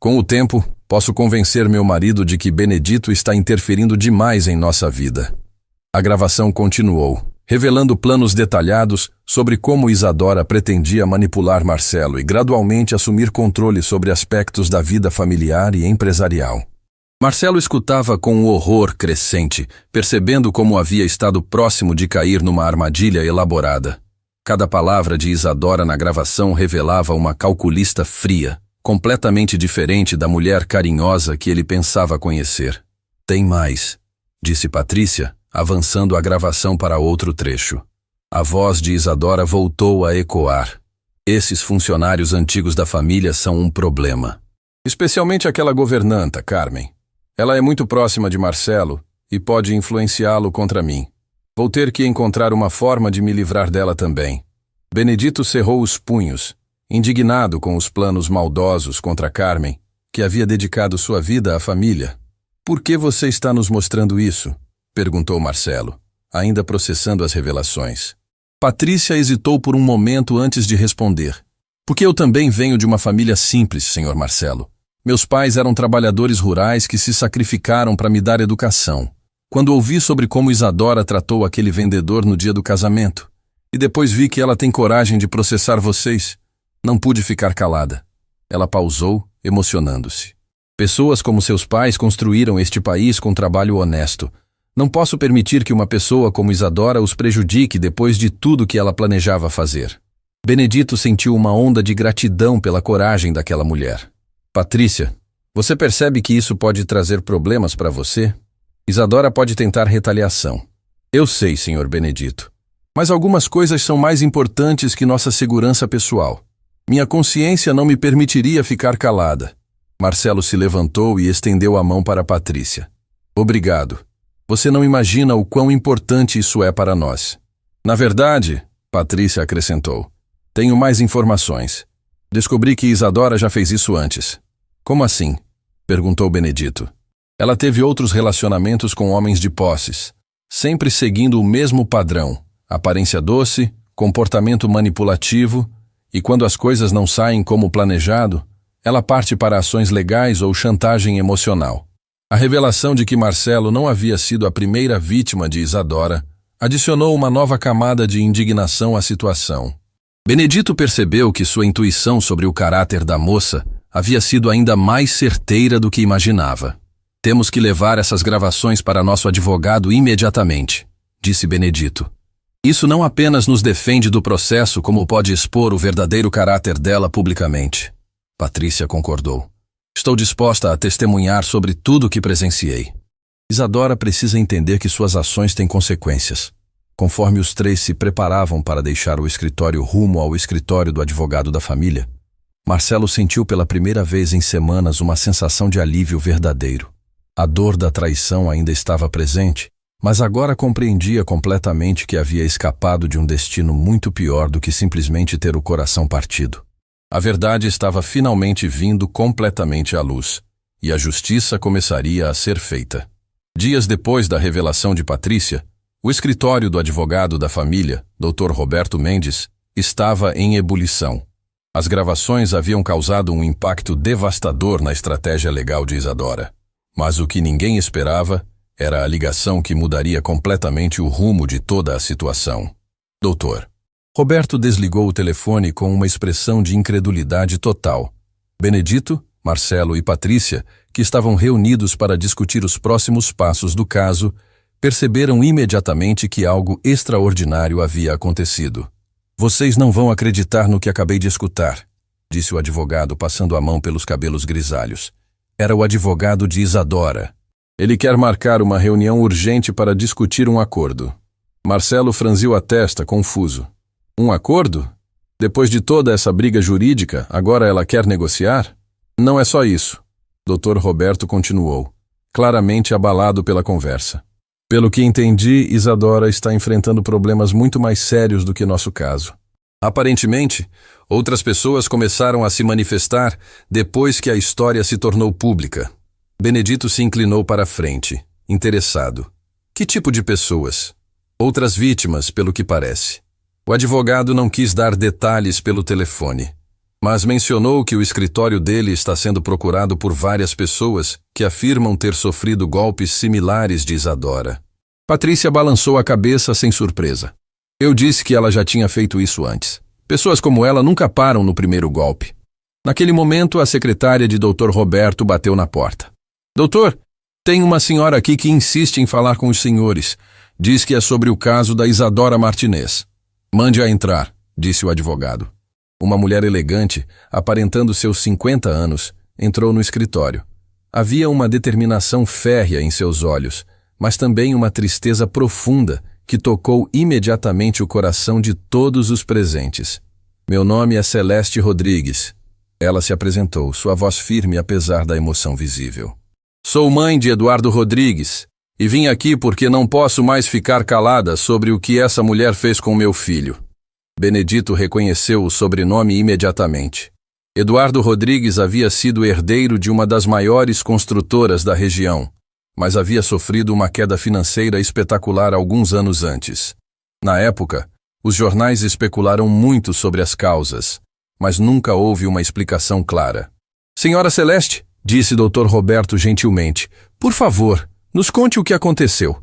Com o tempo, posso convencer meu marido de que Benedito está interferindo demais em nossa vida." A gravação continuou, revelando planos detalhados sobre como Isadora pretendia manipular Marcelo e gradualmente assumir controle sobre aspectos da vida familiar e empresarial. Marcelo escutava com um horror crescente, percebendo como havia estado próximo de cair numa armadilha elaborada. Cada palavra de Isadora na gravação revelava uma calculista fria, completamente diferente da mulher carinhosa que ele pensava conhecer. Tem mais, disse Patrícia, avançando a gravação para outro trecho. A voz de Isadora voltou a ecoar. Esses funcionários antigos da família são um problema. Especialmente aquela governanta, Carmen. Ela é muito próxima de Marcelo e pode influenciá-lo contra mim. Vou ter que encontrar uma forma de me livrar dela também. Benedito cerrou os punhos, indignado com os planos maldosos contra Carmen, que havia dedicado sua vida à família. Por que você está nos mostrando isso? Perguntou Marcelo, ainda processando as revelações. Patrícia hesitou por um momento antes de responder. Porque eu também venho de uma família simples, senhor Marcelo. Meus pais eram trabalhadores rurais que se sacrificaram para me dar educação. Quando ouvi sobre como Isadora tratou aquele vendedor no dia do casamento, e depois vi que ela tem coragem de processar vocês, não pude ficar calada. Ela pausou, emocionando-se. Pessoas como seus pais construíram este país com trabalho honesto. Não posso permitir que uma pessoa como Isadora os prejudique depois de tudo que ela planejava fazer. Benedito sentiu uma onda de gratidão pela coragem daquela mulher. Patrícia, você percebe que isso pode trazer problemas para você? Isadora pode tentar retaliação. Eu sei, senhor Benedito. Mas algumas coisas são mais importantes que nossa segurança pessoal. Minha consciência não me permitiria ficar calada. Marcelo se levantou e estendeu a mão para Patrícia. Obrigado. Você não imagina o quão importante isso é para nós. Na verdade, Patrícia acrescentou, tenho mais informações. Descobri que Isadora já fez isso antes. Como assim? Perguntou Benedito. Ela teve outros relacionamentos com homens de posses, sempre seguindo o mesmo padrão, aparência doce, comportamento manipulativo, e quando as coisas não saem como planejado, ela parte para ações legais ou chantagem emocional. A revelação de que Marcelo não havia sido a primeira vítima de Isadora adicionou uma nova camada de indignação à situação. Benedito percebeu que sua intuição sobre o caráter da moça havia sido ainda mais certeira do que imaginava. Temos que levar essas gravações para nosso advogado imediatamente, disse Benedito. Isso não apenas nos defende do processo, como pode expor o verdadeiro caráter dela publicamente. Patrícia concordou. Estou disposta a testemunhar sobre tudo o que presenciei. Isadora precisa entender que suas ações têm consequências. Conforme os três se preparavam para deixar o escritório rumo ao escritório do advogado da família, Marcelo sentiu pela primeira vez em semanas uma sensação de alívio verdadeiro. A dor da traição ainda estava presente, mas agora compreendia completamente que havia escapado de um destino muito pior do que simplesmente ter o coração partido. A verdade estava finalmente vindo completamente à luz, e a justiça começaria a ser feita. Dias depois da revelação de Patrícia, o escritório do advogado da família, Dr. Roberto Mendes, estava em ebulição. As gravações haviam causado um impacto devastador na estratégia legal de Isadora. Mas o que ninguém esperava era a ligação que mudaria completamente o rumo de toda a situação. Doutor. Roberto desligou o telefone com uma expressão de incredulidade total. Benedito, Marcelo e Patrícia, que estavam reunidos para discutir os próximos passos do caso, perceberam imediatamente que algo extraordinário havia acontecido. Vocês não vão acreditar no que acabei de escutar, disse o advogado passando a mão pelos cabelos grisalhos. Era o advogado de Isadora. Ele quer marcar uma reunião urgente para discutir um acordo. Marcelo franziu a testa, confuso. Um acordo? Depois de toda essa briga jurídica, agora ela quer negociar? Não é só isso. Dr. Roberto continuou, claramente abalado pela conversa. Pelo que entendi, Isadora está enfrentando problemas muito mais sérios do que nosso caso. Aparentemente, outras pessoas começaram a se manifestar depois que a história se tornou pública. Benedito se inclinou para a frente, interessado. Que tipo de pessoas? Outras vítimas, pelo que parece. O advogado não quis dar detalhes pelo telefone, mas mencionou que o escritório dele está sendo procurado por várias pessoas que afirmam ter sofrido golpes similares de Isadora. Patrícia balançou a cabeça sem surpresa. Eu disse que ela já tinha feito isso antes. Pessoas como ela nunca param no primeiro golpe. Naquele momento, a secretária de Dr. Roberto bateu na porta. Doutor, tem uma senhora aqui que insiste em falar com os senhores. Diz que é sobre o caso da Isadora Martinez. Mande-a entrar, disse o advogado. Uma mulher elegante, aparentando seus 50 anos, entrou no escritório. Havia uma determinação férrea em seus olhos, mas também uma tristeza profunda que tocou imediatamente o coração de todos os presentes. Meu nome é Celeste Rodrigues. Ela se apresentou, sua voz firme apesar da emoção visível. Sou mãe de Eduardo Rodrigues e vim aqui porque não posso mais ficar calada sobre o que essa mulher fez com meu filho. Benedito reconheceu o sobrenome imediatamente. Eduardo Rodrigues havia sido herdeiro de uma das maiores construtoras da região, mas havia sofrido uma queda financeira espetacular alguns anos antes. Na época, os jornais especularam muito sobre as causas, mas nunca houve uma explicação clara. Senhora Celeste, disse Dr. Roberto gentilmente, por favor, nos conte o que aconteceu.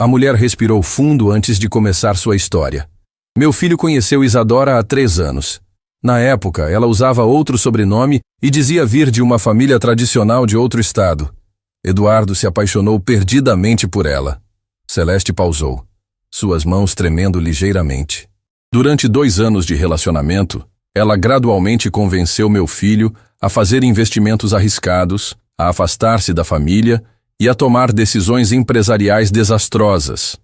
A mulher respirou fundo antes de começar sua história. Meu filho conheceu Isadora há 3 anos. Na época, ela usava outro sobrenome e dizia vir de uma família tradicional de outro estado. Eduardo se apaixonou perdidamente por ela. Celeste pausou, suas mãos tremendo ligeiramente. Durante 2 anos de relacionamento, ela gradualmente convenceu meu filho a fazer investimentos arriscados, a afastar-se da família e a tomar decisões empresariais desastrosas,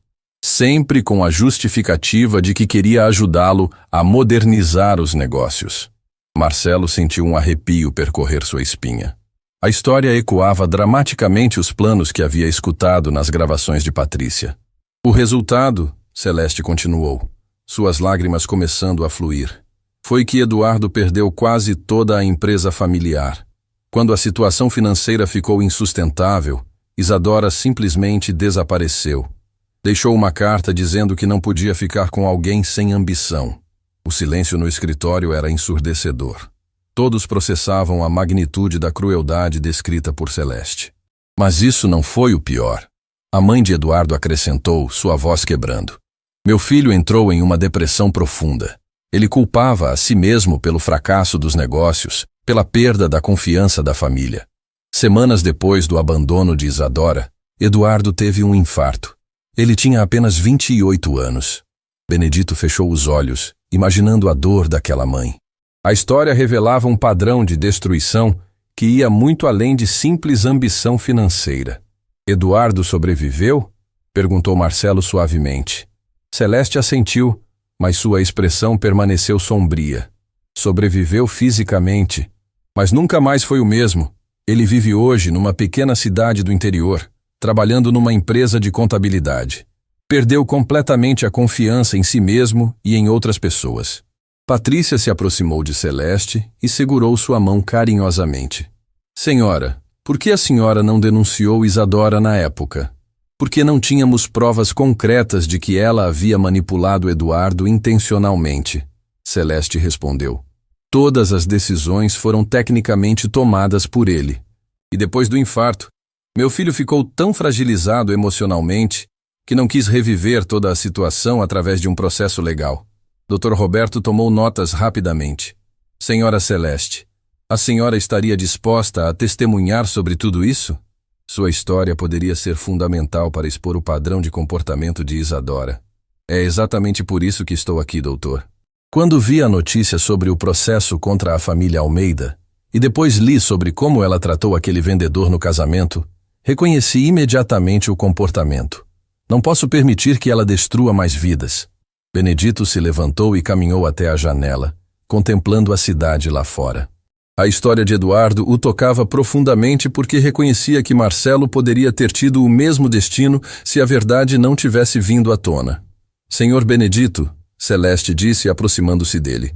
sempre com a justificativa de que queria ajudá-lo a modernizar os negócios. Marcelo sentiu um arrepio percorrer sua espinha. A história ecoava dramaticamente os planos que havia escutado nas gravações de Patrícia. O resultado, Celeste continuou, suas lágrimas começando a fluir, foi que Eduardo perdeu quase toda a empresa familiar. Quando a situação financeira ficou insustentável, Isadora simplesmente desapareceu. Deixou uma carta dizendo que não podia ficar com alguém sem ambição. O silêncio no escritório era ensurdecedor. Todos processavam a magnitude da crueldade descrita por Celeste. Mas isso não foi o pior. A mãe de Eduardo acrescentou, sua voz quebrando. Meu filho entrou em uma depressão profunda. Ele culpava a si mesmo pelo fracasso dos negócios, pela perda da confiança da família. Semanas depois do abandono de Isadora, Eduardo teve um infarto. Ele tinha apenas 28 anos. Benedito fechou os olhos, imaginando a dor daquela mãe. A história revelava um padrão de destruição que ia muito além de simples ambição financeira. Eduardo sobreviveu? Perguntou Marcelo suavemente. Celeste assentiu, mas sua expressão permaneceu sombria. Sobreviveu fisicamente, mas nunca mais foi o mesmo. Ele vive hoje numa pequena cidade do interior, trabalhando numa empresa de contabilidade. Perdeu completamente a confiança em si mesmo e em outras pessoas. Patrícia se aproximou de Celeste e segurou sua mão carinhosamente. Senhora, por que a senhora não denunciou Isadora na época? Porque não tínhamos provas concretas de que ela havia manipulado Eduardo intencionalmente. Celeste respondeu. Todas as decisões foram tecnicamente tomadas por ele. E depois do infarto, meu filho ficou tão fragilizado emocionalmente que não quis reviver toda a situação através de um processo legal. Dr. Roberto tomou notas rapidamente. Senhora Celeste, a senhora estaria disposta a testemunhar sobre tudo isso? Sua história poderia ser fundamental para expor o padrão de comportamento de Isadora. É exatamente por isso que estou aqui, doutor. Quando vi a notícia sobre o processo contra a família Almeida, e depois li sobre como ela tratou aquele vendedor no casamento, reconheci imediatamente o comportamento. Não posso permitir que ela destrua mais vidas. Benedito se levantou e caminhou até a janela, contemplando a cidade lá fora. A história de Eduardo o tocava profundamente porque reconhecia que Marcelo poderia ter tido o mesmo destino se a verdade não tivesse vindo à tona. Senhor Benedito, Celeste disse aproximando-se dele.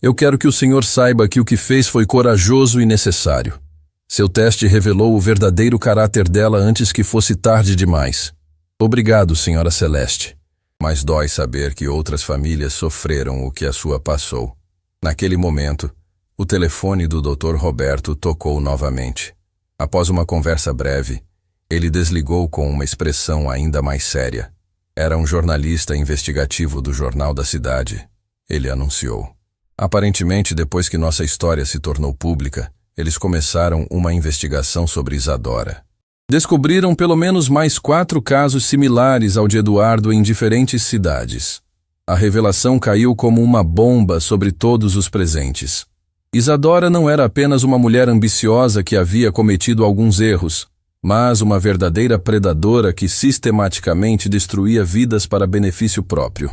Eu quero que o senhor saiba que o que fez foi corajoso e necessário. Seu teste revelou o verdadeiro caráter dela antes que fosse tarde demais. Obrigado, senhora Celeste. Mas dói saber que outras famílias sofreram o que a sua passou. Naquele momento, o telefone do Dr. Roberto tocou novamente. Após uma conversa breve, ele desligou com uma expressão ainda mais séria. Era um jornalista investigativo do Jornal da Cidade. Ele anunciou. Aparentemente, depois que nossa história se tornou pública, eles começaram uma investigação sobre Isadora. Descobriram pelo menos mais 4 casos similares ao de Eduardo em diferentes cidades. A revelação caiu como uma bomba sobre todos os presentes. Isadora não era apenas uma mulher ambiciosa que havia cometido alguns erros, mas uma verdadeira predadora que sistematicamente destruía vidas para benefício próprio.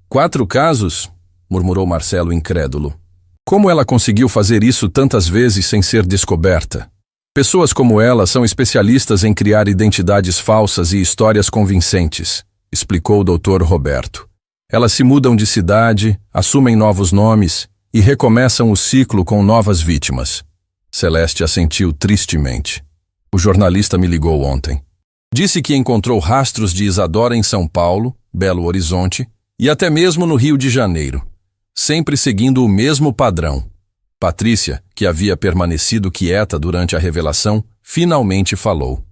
4 casos? Murmurou Marcelo incrédulo. Como ela conseguiu fazer isso tantas vezes sem ser descoberta? Pessoas como ela são especialistas em criar identidades falsas e histórias convincentes, explicou o Dr. Roberto. Elas se mudam de cidade, assumem novos nomes e recomeçam o ciclo com novas vítimas. Celeste assentiu tristemente. O jornalista me ligou ontem. Disse que encontrou rastros de Isadora em São Paulo, Belo Horizonte e até mesmo no Rio de Janeiro, sempre seguindo o mesmo padrão. Patrícia, que havia permanecido quieta durante a revelação, finalmente falou.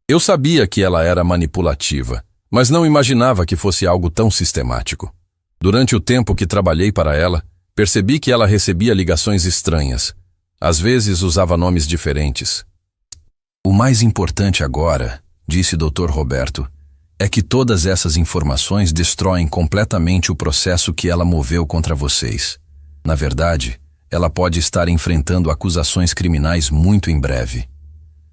Eu sabia que ela era manipulativa, mas não imaginava que fosse algo tão sistemático. Durante o tempo que trabalhei para ela, percebi que ela recebia ligações estranhas. Às vezes usava nomes diferentes. O mais importante agora, disse Dr. Roberto, é que todas essas informações destroem completamente o processo que ela moveu contra vocês. Na verdade, ela pode estar enfrentando acusações criminais muito em breve.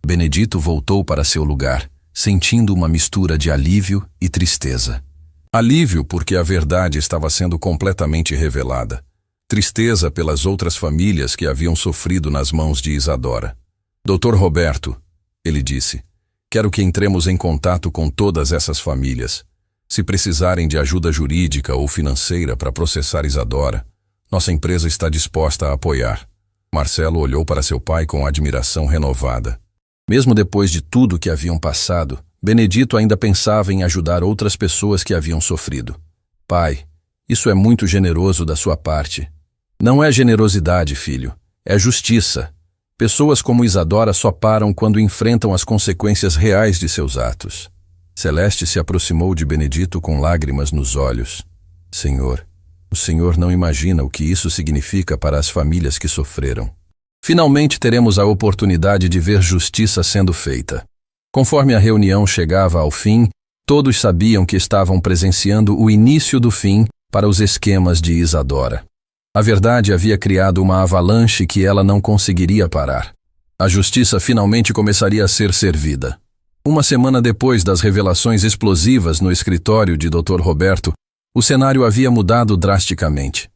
Benedito voltou para seu lugar, sentindo uma mistura de alívio e tristeza. Alívio porque a verdade estava sendo completamente revelada. Tristeza pelas outras famílias que haviam sofrido nas mãos de Isadora. Dr. Roberto, ele disse, quero que entremos em contato com todas essas famílias. Se precisarem de ajuda jurídica ou financeira para processar Isadora, nossa empresa está disposta a apoiar. Marcelo olhou para seu pai com admiração renovada. Mesmo depois de tudo que haviam passado, Benedito ainda pensava em ajudar outras pessoas que haviam sofrido. Pai, isso é muito generoso da sua parte. Não é generosidade, filho, é justiça. Pessoas como Isadora só param quando enfrentam as consequências reais de seus atos. Celeste se aproximou de Benedito com lágrimas nos olhos. Senhor, o Senhor não imagina o que isso significa para as famílias que sofreram. Finalmente teremos a oportunidade de ver justiça sendo feita. Conforme a reunião chegava ao fim, todos sabiam que estavam presenciando o início do fim para os esquemas de Isadora. A verdade havia criado uma avalanche que ela não conseguiria parar. A justiça finalmente começaria a ser servida. Uma semana depois das revelações explosivas no escritório de Dr. Roberto, o cenário havia mudado drasticamente.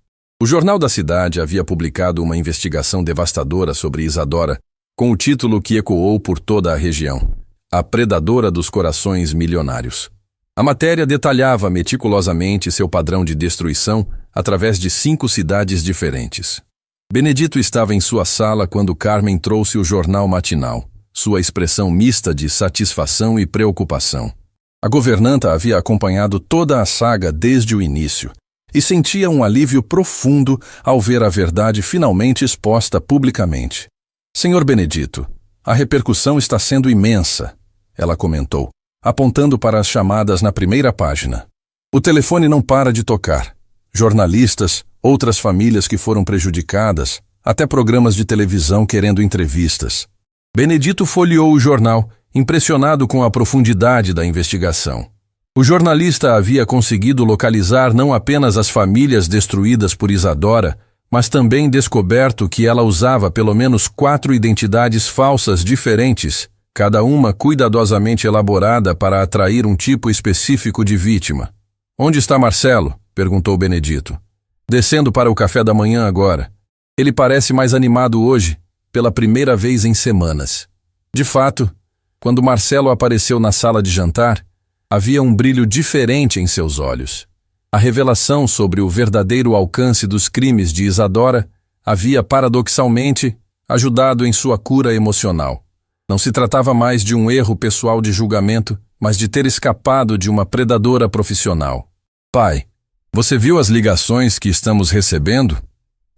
O Jornal da Cidade havia publicado uma investigação devastadora sobre Isadora, com o título que ecoou por toda a região: A Predadora dos Corações Milionários. A matéria detalhava meticulosamente seu padrão de destruição através de 5 cidades diferentes. Benedito estava em sua sala quando Carmen trouxe o jornal matinal, sua expressão mista de satisfação e preocupação. A governanta havia acompanhado toda a saga desde o início e sentia um alívio profundo ao ver a verdade finalmente exposta publicamente. Senhor Benedito, a repercussão está sendo imensa, ela comentou, apontando para as chamadas na primeira página. O telefone não para de tocar. Jornalistas, outras famílias que foram prejudicadas, até programas de televisão querendo entrevistas. Benedito folheou o jornal, impressionado com a profundidade da investigação. O jornalista havia conseguido localizar não apenas as famílias destruídas por Isadora, mas também descoberto que ela usava pelo menos 4 identidades falsas diferentes, cada uma cuidadosamente elaborada para atrair um tipo específico de vítima. Onde está Marcelo? Perguntou Benedito. Descendo para o café da manhã agora. Ele parece mais animado hoje, pela primeira vez em semanas. De fato, quando Marcelo apareceu na sala de jantar, havia um brilho diferente em seus olhos. A revelação sobre o verdadeiro alcance dos crimes de Isadora havia, paradoxalmente, ajudado em sua cura emocional. Não se tratava mais de um erro pessoal de julgamento, mas de ter escapado de uma predadora profissional. Pai, você viu as ligações que estamos recebendo?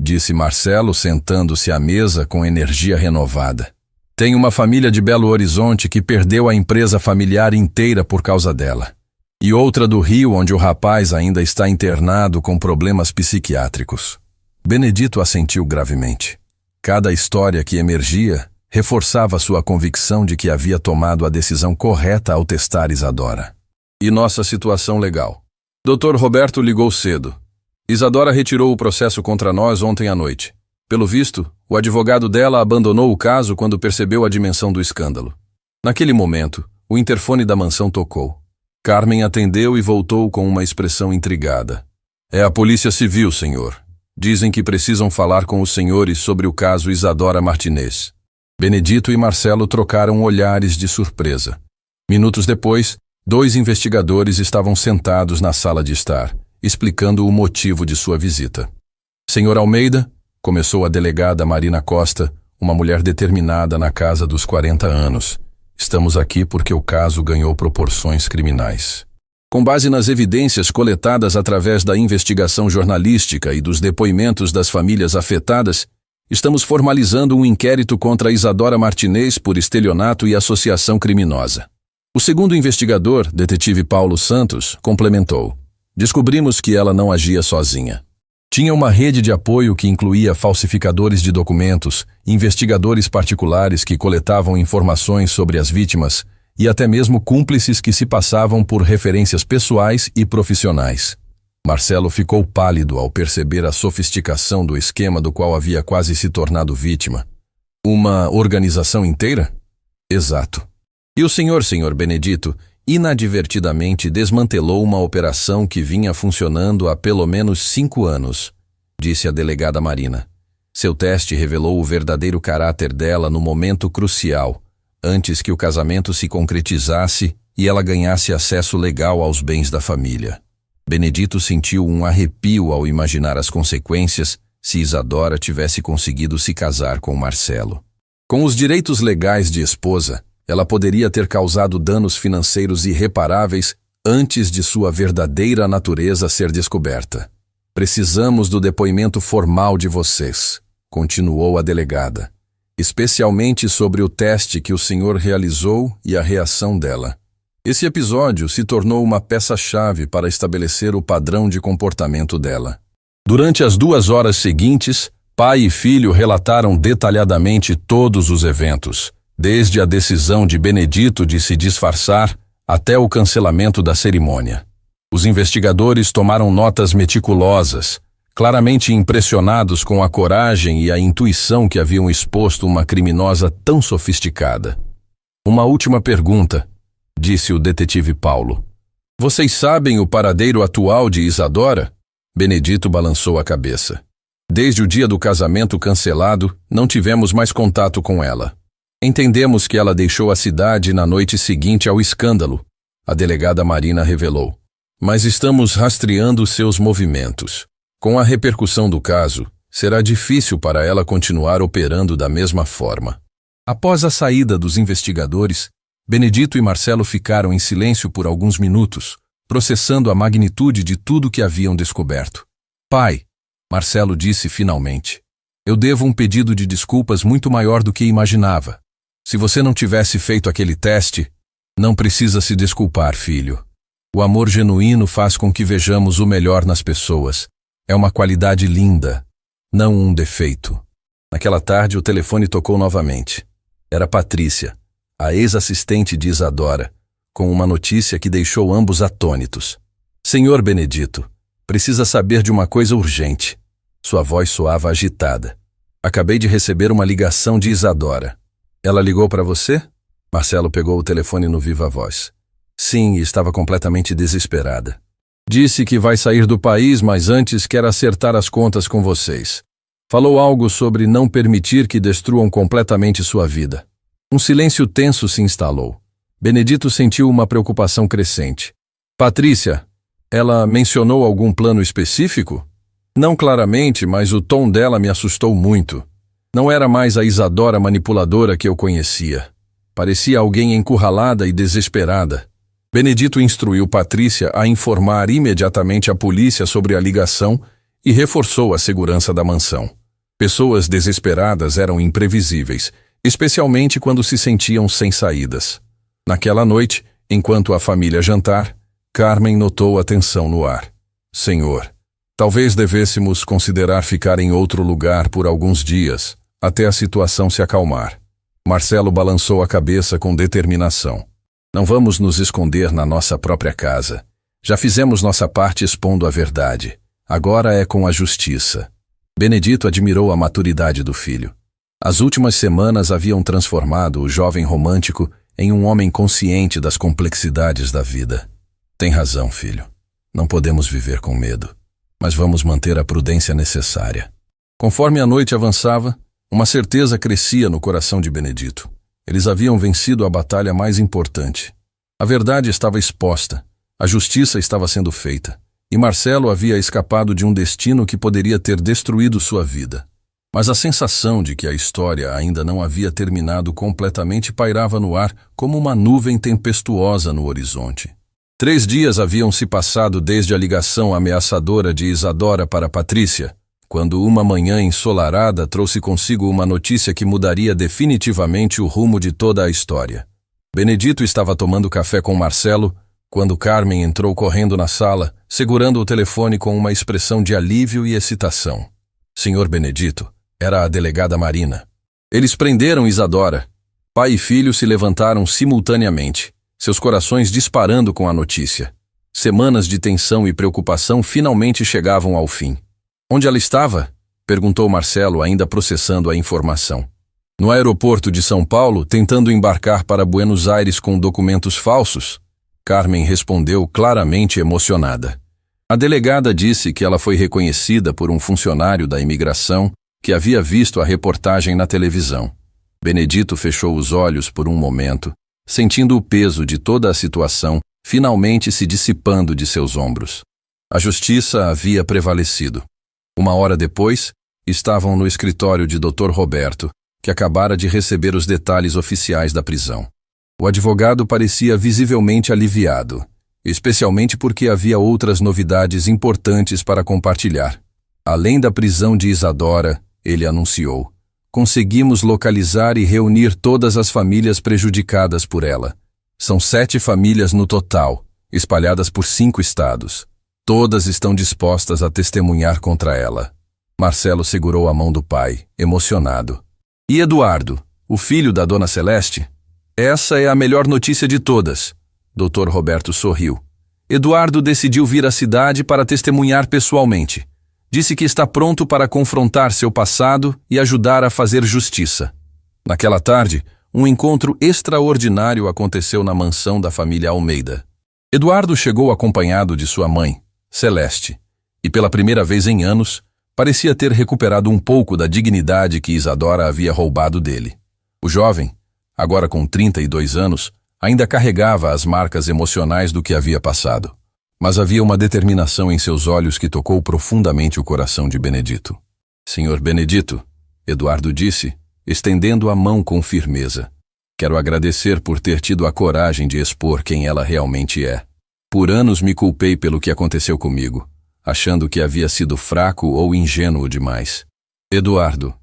Disse Marcelo, sentando-se à mesa com energia renovada. Tem uma família de Belo Horizonte que perdeu a empresa familiar inteira por causa dela. E outra do Rio, onde o rapaz ainda está internado com problemas psiquiátricos. Benedito assentiu gravemente. Cada história que emergia reforçava sua convicção de que havia tomado a decisão correta ao testar Isadora. E nossa situação legal? Dr. Roberto ligou cedo. Isadora retirou o processo contra nós ontem à noite. Pelo visto, o advogado dela abandonou o caso quando percebeu a dimensão do escândalo. Naquele momento, o interfone da mansão tocou. Carmen atendeu e voltou com uma expressão intrigada. É a Polícia Civil, senhor. Dizem que precisam falar com os senhores sobre o caso Isadora Martinez. Benedito e Marcelo trocaram olhares de surpresa. Minutos depois, 2 investigadores estavam sentados na sala de estar, explicando o motivo de sua visita. Senhor Almeida, começou a delegada Marina Costa, uma mulher determinada na casa dos 40 anos. Estamos aqui porque o caso ganhou proporções criminais. Com base nas evidências coletadas através da investigação jornalística e dos depoimentos das famílias afetadas, estamos formalizando um inquérito contra Isadora Martinez por estelionato e associação criminosa. O segundo investigador, detetive Paulo Santos, complementou. Descobrimos que ela não agia sozinha. Tinha uma rede de apoio que incluía falsificadores de documentos, investigadores particulares que coletavam informações sobre as vítimas e até mesmo cúmplices que se passavam por referências pessoais e profissionais. Marcelo ficou pálido ao perceber a sofisticação do esquema do qual havia quase se tornado vítima. Uma organização inteira? Exato. E o senhor Benedito, inadvertidamente desmantelou uma operação que vinha funcionando há pelo menos 5 anos, disse a delegada Marina. Seu teste revelou o verdadeiro caráter dela no momento crucial, antes que o casamento se concretizasse e ela ganhasse acesso legal aos bens da família. Benedito sentiu um arrepio ao imaginar as consequências se Isadora tivesse conseguido se casar com Marcelo. Com os direitos legais de esposa, ela poderia ter causado danos financeiros irreparáveis antes de sua verdadeira natureza ser descoberta. Precisamos do depoimento formal de vocês, continuou a delegada, especialmente sobre o teste que o senhor realizou e a reação dela. Esse episódio se tornou uma peça-chave para estabelecer o padrão de comportamento dela. Durante as 2 horas seguintes, pai e filho relataram detalhadamente todos os eventos, desde a decisão de Benedito de se disfarçar até o cancelamento da cerimônia. Os investigadores tomaram notas meticulosas, claramente impressionados com a coragem e a intuição que haviam exposto uma criminosa tão sofisticada. Uma última pergunta, disse o detetive Paulo. Vocês sabem o paradeiro atual de Isadora? Benedito balançou a cabeça. Desde o dia do casamento cancelado, não tivemos mais contato com ela. Entendemos que ela deixou a cidade na noite seguinte ao escândalo, a delegada Marina revelou. Mas estamos rastreando seus movimentos. Com a repercussão do caso, será difícil para ela continuar operando da mesma forma. Após a saída dos investigadores, Benedito e Marcelo ficaram em silêncio por alguns minutos, processando a magnitude de tudo que haviam descoberto. Pai, Marcelo disse finalmente, eu devo um pedido de desculpas muito maior do que imaginava. Se você não tivesse feito aquele teste, não precisa se desculpar, filho. O amor genuíno faz com que vejamos o melhor nas pessoas. É uma qualidade linda, não um defeito. Naquela tarde, o telefone tocou novamente. Era Patrícia, a ex-assistente de Isadora, com uma notícia que deixou ambos atônitos. Senhor Benedito, precisa saber de uma coisa urgente. Sua voz soava agitada. Acabei de receber uma ligação de Isadora. Ela ligou para você? Marcelo pegou o telefone no viva voz. Sim, e estava completamente desesperada. Disse que vai sair do país, mas antes quer acertar as contas com vocês. Falou algo sobre não permitir que destruam completamente sua vida. Um silêncio tenso se instalou. Benedito sentiu uma preocupação crescente. Patrícia, ela mencionou algum plano específico? Não claramente, mas o tom dela me assustou muito. Não era mais a Isadora manipuladora que eu conhecia. Parecia alguém encurralada e desesperada. Benedito instruiu Patrícia a informar imediatamente a polícia sobre a ligação e reforçou a segurança da mansão. Pessoas desesperadas eram imprevisíveis, especialmente quando se sentiam sem saídas. Naquela noite, enquanto a família jantar, Carmen notou a tensão no ar. Senhor, talvez devêssemos considerar ficar em outro lugar por alguns dias, até a situação se acalmar. Marcelo balançou a cabeça com determinação. Não vamos nos esconder na nossa própria casa. Já fizemos nossa parte expondo a verdade. Agora é com a justiça. Benedito admirou a maturidade do filho. As últimas semanas haviam transformado o jovem romântico em um homem consciente das complexidades da vida. Tem razão, filho. Não podemos viver com medo, mas vamos manter a prudência necessária. Conforme a noite avançava, uma certeza crescia no coração de Benedito. Eles haviam vencido a batalha mais importante. A verdade estava exposta, a justiça estava sendo feita, e Marcelo havia escapado de um destino que poderia ter destruído sua vida. Mas a sensação de que a história ainda não havia terminado completamente pairava no ar como uma nuvem tempestuosa no horizonte. 3 dias haviam se passado desde a ligação ameaçadora de Isadora para Patrícia, quando uma manhã ensolarada trouxe consigo uma notícia que mudaria definitivamente o rumo de toda a história. Benedito estava tomando café com Marcelo, quando Carmen entrou correndo na sala, segurando o telefone com uma expressão de alívio e excitação. Senhor Benedito, era a delegada Marina. Eles prenderam Isadora. Pai e filho se levantaram simultaneamente, seus corações disparando com a notícia. Semanas de tensão e preocupação finalmente chegavam ao fim. Onde ela estava? Perguntou Marcelo, ainda processando a informação. No aeroporto de São Paulo, tentando embarcar para Buenos Aires com documentos falsos? Carmen respondeu claramente emocionada. A delegada disse que ela foi reconhecida por um funcionário da imigração que havia visto a reportagem na televisão. Benedito fechou os olhos por um momento, sentindo o peso de toda a situação finalmente se dissipando de seus ombros. A justiça havia prevalecido. 1 hora depois, estavam no escritório de Dr. Roberto, que acabara de receber os detalhes oficiais da prisão. O advogado parecia visivelmente aliviado, especialmente porque havia outras novidades importantes para compartilhar. Além da prisão de Isadora, ele anunciou: conseguimos localizar e reunir todas as famílias prejudicadas por ela. São 7 famílias no total, espalhadas por 5 estados. Todas estão dispostas a testemunhar contra ela. Marcelo segurou a mão do pai, emocionado. E Eduardo, o filho da Dona Celeste? Essa é a melhor notícia de todas. Dr. Roberto sorriu. Eduardo decidiu vir à cidade para testemunhar pessoalmente. Disse que está pronto para confrontar seu passado e ajudar a fazer justiça. Naquela tarde, um encontro extraordinário aconteceu na mansão da família Almeida. Eduardo chegou acompanhado de sua mãe, Celeste, e pela primeira vez em anos, parecia ter recuperado um pouco da dignidade que Isadora havia roubado dele. O jovem, agora com 32 anos, ainda carregava as marcas emocionais do que havia passado. Mas havia uma determinação em seus olhos que tocou profundamente o coração de Benedito. Senhor Benedito, Eduardo disse, estendendo a mão com firmeza. Quero agradecer por ter tido a coragem de expor quem ela realmente é. Por anos me culpei pelo que aconteceu comigo, achando que havia sido fraco ou ingênuo demais. Eduardo,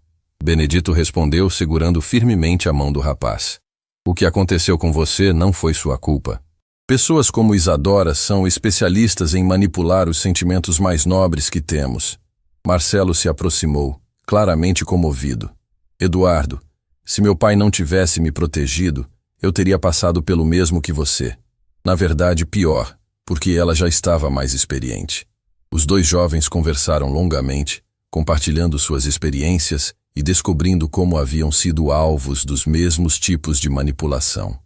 Benedito respondeu segurando firmemente a mão do rapaz. O que aconteceu com você não foi sua culpa. Pessoas como Isadora são especialistas em manipular os sentimentos mais nobres que temos. Marcelo se aproximou, claramente comovido. Eduardo, se meu pai não tivesse me protegido, eu teria passado pelo mesmo que você. Na verdade, pior, porque ela já estava mais experiente. Os 2 jovens conversaram longamente, compartilhando suas experiências e descobrindo como haviam sido alvos dos mesmos tipos de manipulação.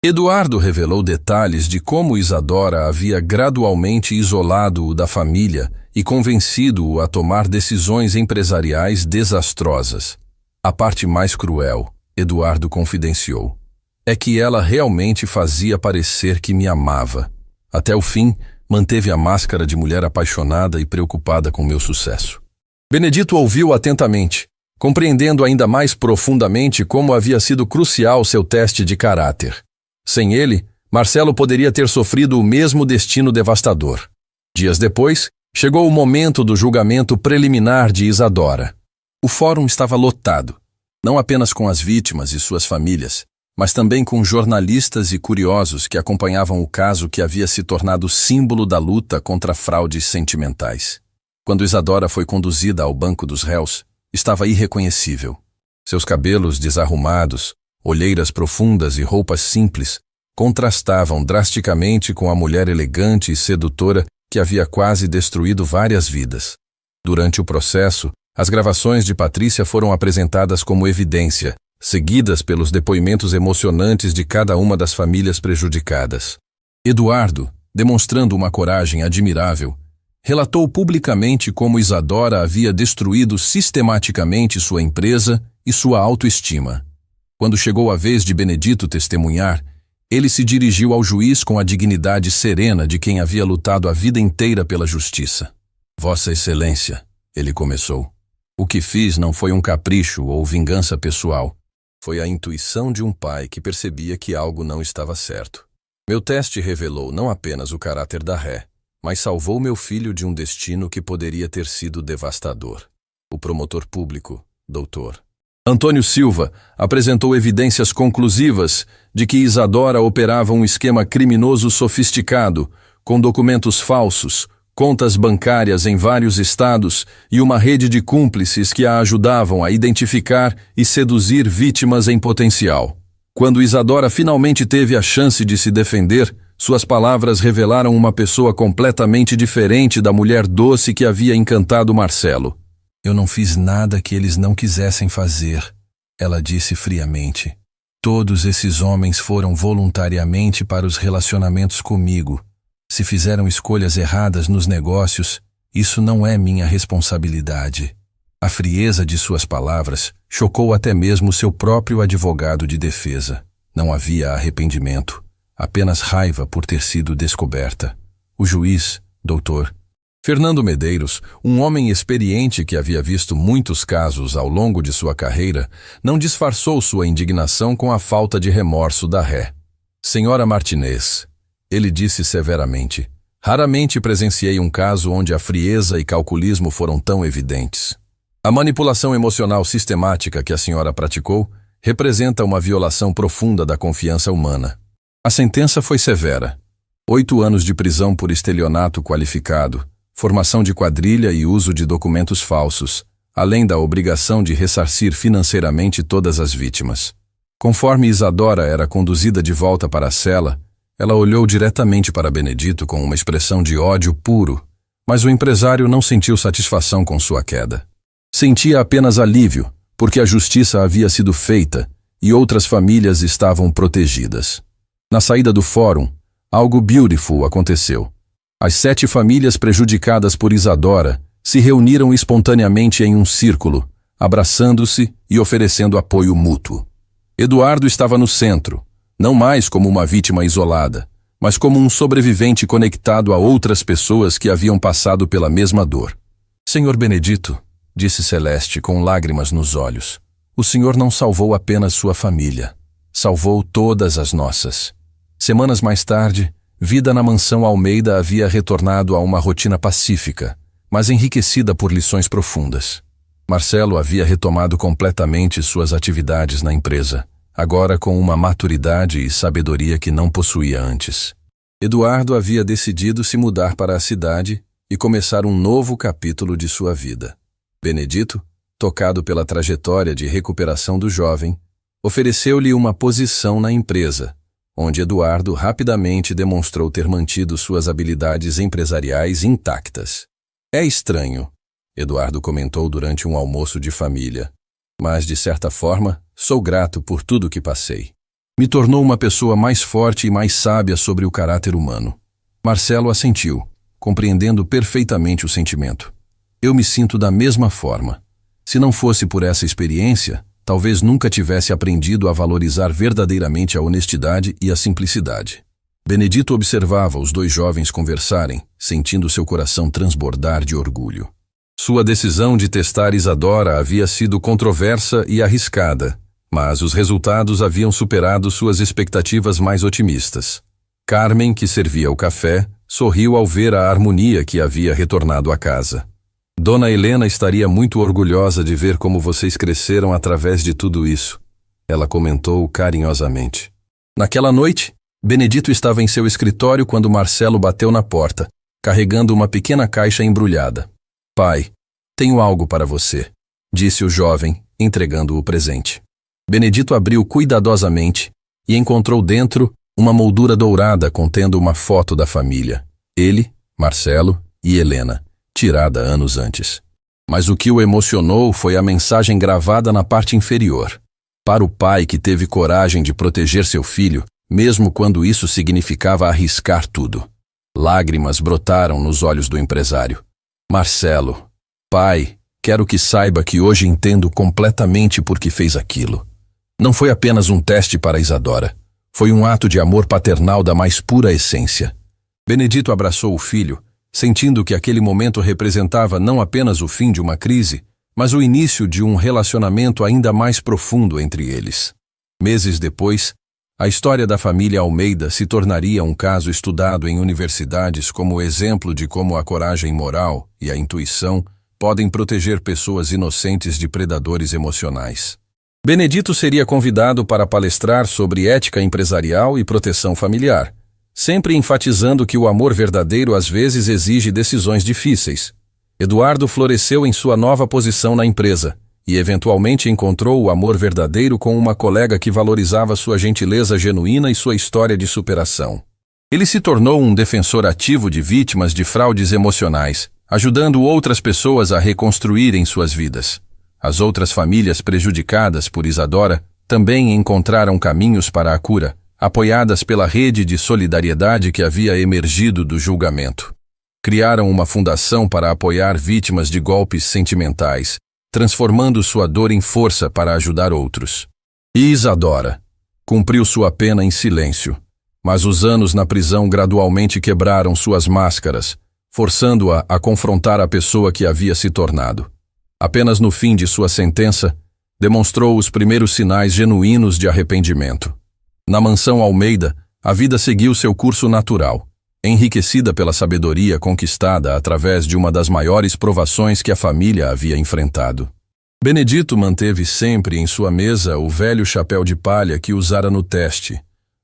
Eduardo revelou detalhes de como Isadora havia gradualmente isolado-o da família e convencido-o a tomar decisões empresariais desastrosas. A parte mais cruel, Eduardo confidenciou, é que ela realmente fazia parecer que me amava. Até o fim, manteve a máscara de mulher apaixonada e preocupada com meu sucesso. Benedito ouviu atentamente, compreendendo ainda mais profundamente como havia sido crucial seu teste de caráter. Sem ele, Marcelo poderia ter sofrido o mesmo destino devastador. Dias depois, chegou o momento do julgamento preliminar de Isadora. O fórum estava lotado, não apenas com as vítimas e suas famílias, mas também com jornalistas e curiosos que acompanhavam o caso que havia se tornado símbolo da luta contra fraudes sentimentais. Quando Isadora foi conduzida ao banco dos réus, estava irreconhecível. Seus cabelos desarrumados, olheiras profundas e roupas simples contrastavam drasticamente com a mulher elegante e sedutora que havia quase destruído várias vidas. Durante o processo, as gravações de Patrícia foram apresentadas como evidência, seguidas pelos depoimentos emocionantes de cada uma das famílias prejudicadas. Eduardo, demonstrando uma coragem admirável, relatou publicamente como Isadora havia destruído sistematicamente sua empresa e sua autoestima. Quando chegou a vez de Benedito testemunhar, ele se dirigiu ao juiz com a dignidade serena de quem havia lutado a vida inteira pela justiça. Vossa Excelência, ele começou, o que fiz não foi um capricho ou vingança pessoal. Foi a intuição de um pai que percebia que algo não estava certo. Meu teste revelou não apenas o caráter da ré, mas salvou meu filho de um destino que poderia ter sido devastador. O promotor público, doutor Antônio Silva, apresentou evidências conclusivas de que Isadora operava um esquema criminoso sofisticado, com documentos falsos, contas bancárias em vários estados e uma rede de cúmplices que a ajudavam a identificar e seduzir vítimas em potencial. Quando Isadora finalmente teve a chance de se defender, suas palavras revelaram uma pessoa completamente diferente da mulher doce que havia encantado Marcelo. Eu não fiz nada que eles não quisessem fazer, ela disse friamente. Todos esses homens foram voluntariamente para os relacionamentos comigo. Se fizeram escolhas erradas nos negócios, isso não é minha responsabilidade. A frieza de suas palavras chocou até mesmo seu próprio advogado de defesa. Não havia arrependimento, apenas raiva por ter sido descoberta. O juiz, doutor Fernando Medeiros, um homem experiente que havia visto muitos casos ao longo de sua carreira, não disfarçou sua indignação com a falta de remorso da ré. Senhora Martinez, ele disse severamente, raramente presenciei um caso onde a frieza e calculismo foram tão evidentes. A manipulação emocional sistemática que a senhora praticou representa uma violação profunda da confiança humana. A sentença foi severa. 8 anos de prisão por estelionato qualificado, formação de quadrilha e uso de documentos falsos, além da obrigação de ressarcir financeiramente todas as vítimas. Conforme Isadora era conduzida de volta para a cela, ela olhou diretamente para Benedito com uma expressão de ódio puro, mas o empresário não sentiu satisfação com sua queda. Sentia apenas alívio, porque a justiça havia sido feita e outras famílias estavam protegidas. Na saída do fórum, algo beautiful aconteceu. As 7 famílias prejudicadas por Isadora se reuniram espontaneamente em um círculo, abraçando-se e oferecendo apoio mútuo. Eduardo estava no centro, não mais como uma vítima isolada, mas como um sobrevivente conectado a outras pessoas que haviam passado pela mesma dor. Senhor Benedito, disse Celeste com lágrimas nos olhos, o senhor não salvou apenas sua família, salvou todas as nossas. Semanas mais tarde, vida na mansão Almeida havia retornado a uma rotina pacífica, mas enriquecida por lições profundas. Marcelo havia retomado completamente suas atividades na empresa, agora com uma maturidade e sabedoria que não possuía antes. Eduardo havia decidido se mudar para a cidade e começar um novo capítulo de sua vida. Benedito, tocado pela trajetória de recuperação do jovem, ofereceu-lhe uma posição na empresa, onde Eduardo rapidamente demonstrou ter mantido suas habilidades empresariais intactas. É estranho, Eduardo comentou durante um almoço de família, mas, de certa forma, sou grato por tudo que passei. Me tornou uma pessoa mais forte e mais sábia sobre o caráter humano. Marcelo assentiu, compreendendo perfeitamente o sentimento. Eu me sinto da mesma forma. Se não fosse por essa experiência, talvez nunca tivesse aprendido a valorizar verdadeiramente a honestidade e a simplicidade. Benedito observava os 2 jovens conversarem, sentindo seu coração transbordar de orgulho. Sua decisão de testar Isadora havia sido controversa e arriscada, mas os resultados haviam superado suas expectativas mais otimistas. Carmen, que servia o café, sorriu ao ver a harmonia que havia retornado à casa. Dona Helena estaria muito orgulhosa de ver como vocês cresceram através de tudo isso, ela comentou carinhosamente. Naquela noite, Benedito estava em seu escritório quando Marcelo bateu na porta, carregando uma pequena caixa embrulhada. Pai, tenho algo para você, disse o jovem, entregando o presente. Benedito abriu cuidadosamente e encontrou dentro uma moldura dourada contendo uma foto da família, ele, Marcelo e Helena, tirada anos antes. Mas o que o emocionou foi a mensagem gravada na parte inferior. Para o pai que teve coragem de proteger seu filho, mesmo quando isso significava arriscar tudo. Lágrimas brotaram nos olhos do empresário. Marcelo, pai, quero que saiba que hoje entendo completamente por que fez aquilo. Não foi apenas um teste para Isadora. Foi um ato de amor paternal da mais pura essência. Benedito abraçou o filho, sentindo que aquele momento representava não apenas o fim de uma crise, mas o início de um relacionamento ainda mais profundo entre eles. Meses depois, a história da família Almeida se tornaria um caso estudado em universidades como exemplo de como a coragem moral e a intuição podem proteger pessoas inocentes de predadores emocionais. Benedito seria convidado para palestrar sobre ética empresarial e proteção familiar, sempre enfatizando que o amor verdadeiro às vezes exige decisões difíceis. Eduardo floresceu em sua nova posição na empresa e eventualmente encontrou o amor verdadeiro com uma colega que valorizava sua gentileza genuína e sua história de superação. Ele se tornou um defensor ativo de vítimas de fraudes emocionais, ajudando outras pessoas a reconstruírem suas vidas. As outras famílias prejudicadas por Isadora também encontraram caminhos para a cura, apoiadas pela rede de solidariedade que havia emergido do julgamento. Criaram uma fundação para apoiar vítimas de golpes sentimentais, transformando sua dor em força para ajudar outros. E Isadora cumpriu sua pena em silêncio, mas os anos na prisão gradualmente quebraram suas máscaras, forçando-a a confrontar a pessoa que havia se tornado. Apenas no fim de sua sentença, demonstrou os primeiros sinais genuínos de arrependimento. Na mansão Almeida, a vida seguiu seu curso natural, enriquecida pela sabedoria conquistada através de uma das maiores provações que a família havia enfrentado. Benedito manteve sempre em sua mesa o velho chapéu de palha que usara no teste,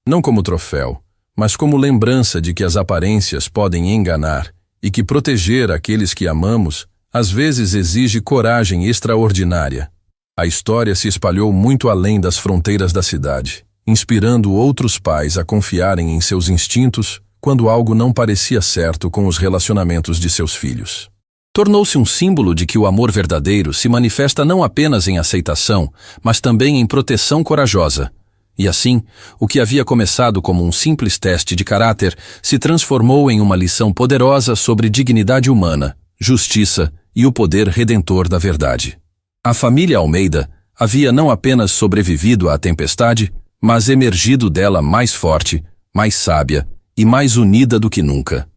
não como troféu, mas como lembrança de que as aparências podem enganar e que proteger aqueles que amamos às vezes exige coragem extraordinária. A história se espalhou muito além das fronteiras da cidade, inspirando outros pais a confiarem em seus instintos quando algo não parecia certo com os relacionamentos de seus filhos. Tornou-se um símbolo de que o amor verdadeiro se manifesta não apenas em aceitação, mas também em proteção corajosa. E assim, o que havia começado como um simples teste de caráter se transformou em uma lição poderosa sobre dignidade humana, justiça e o poder redentor da verdade. A família Almeida havia não apenas sobrevivido à tempestade, mas emergido dela mais forte, mais sábia e mais unida do que nunca.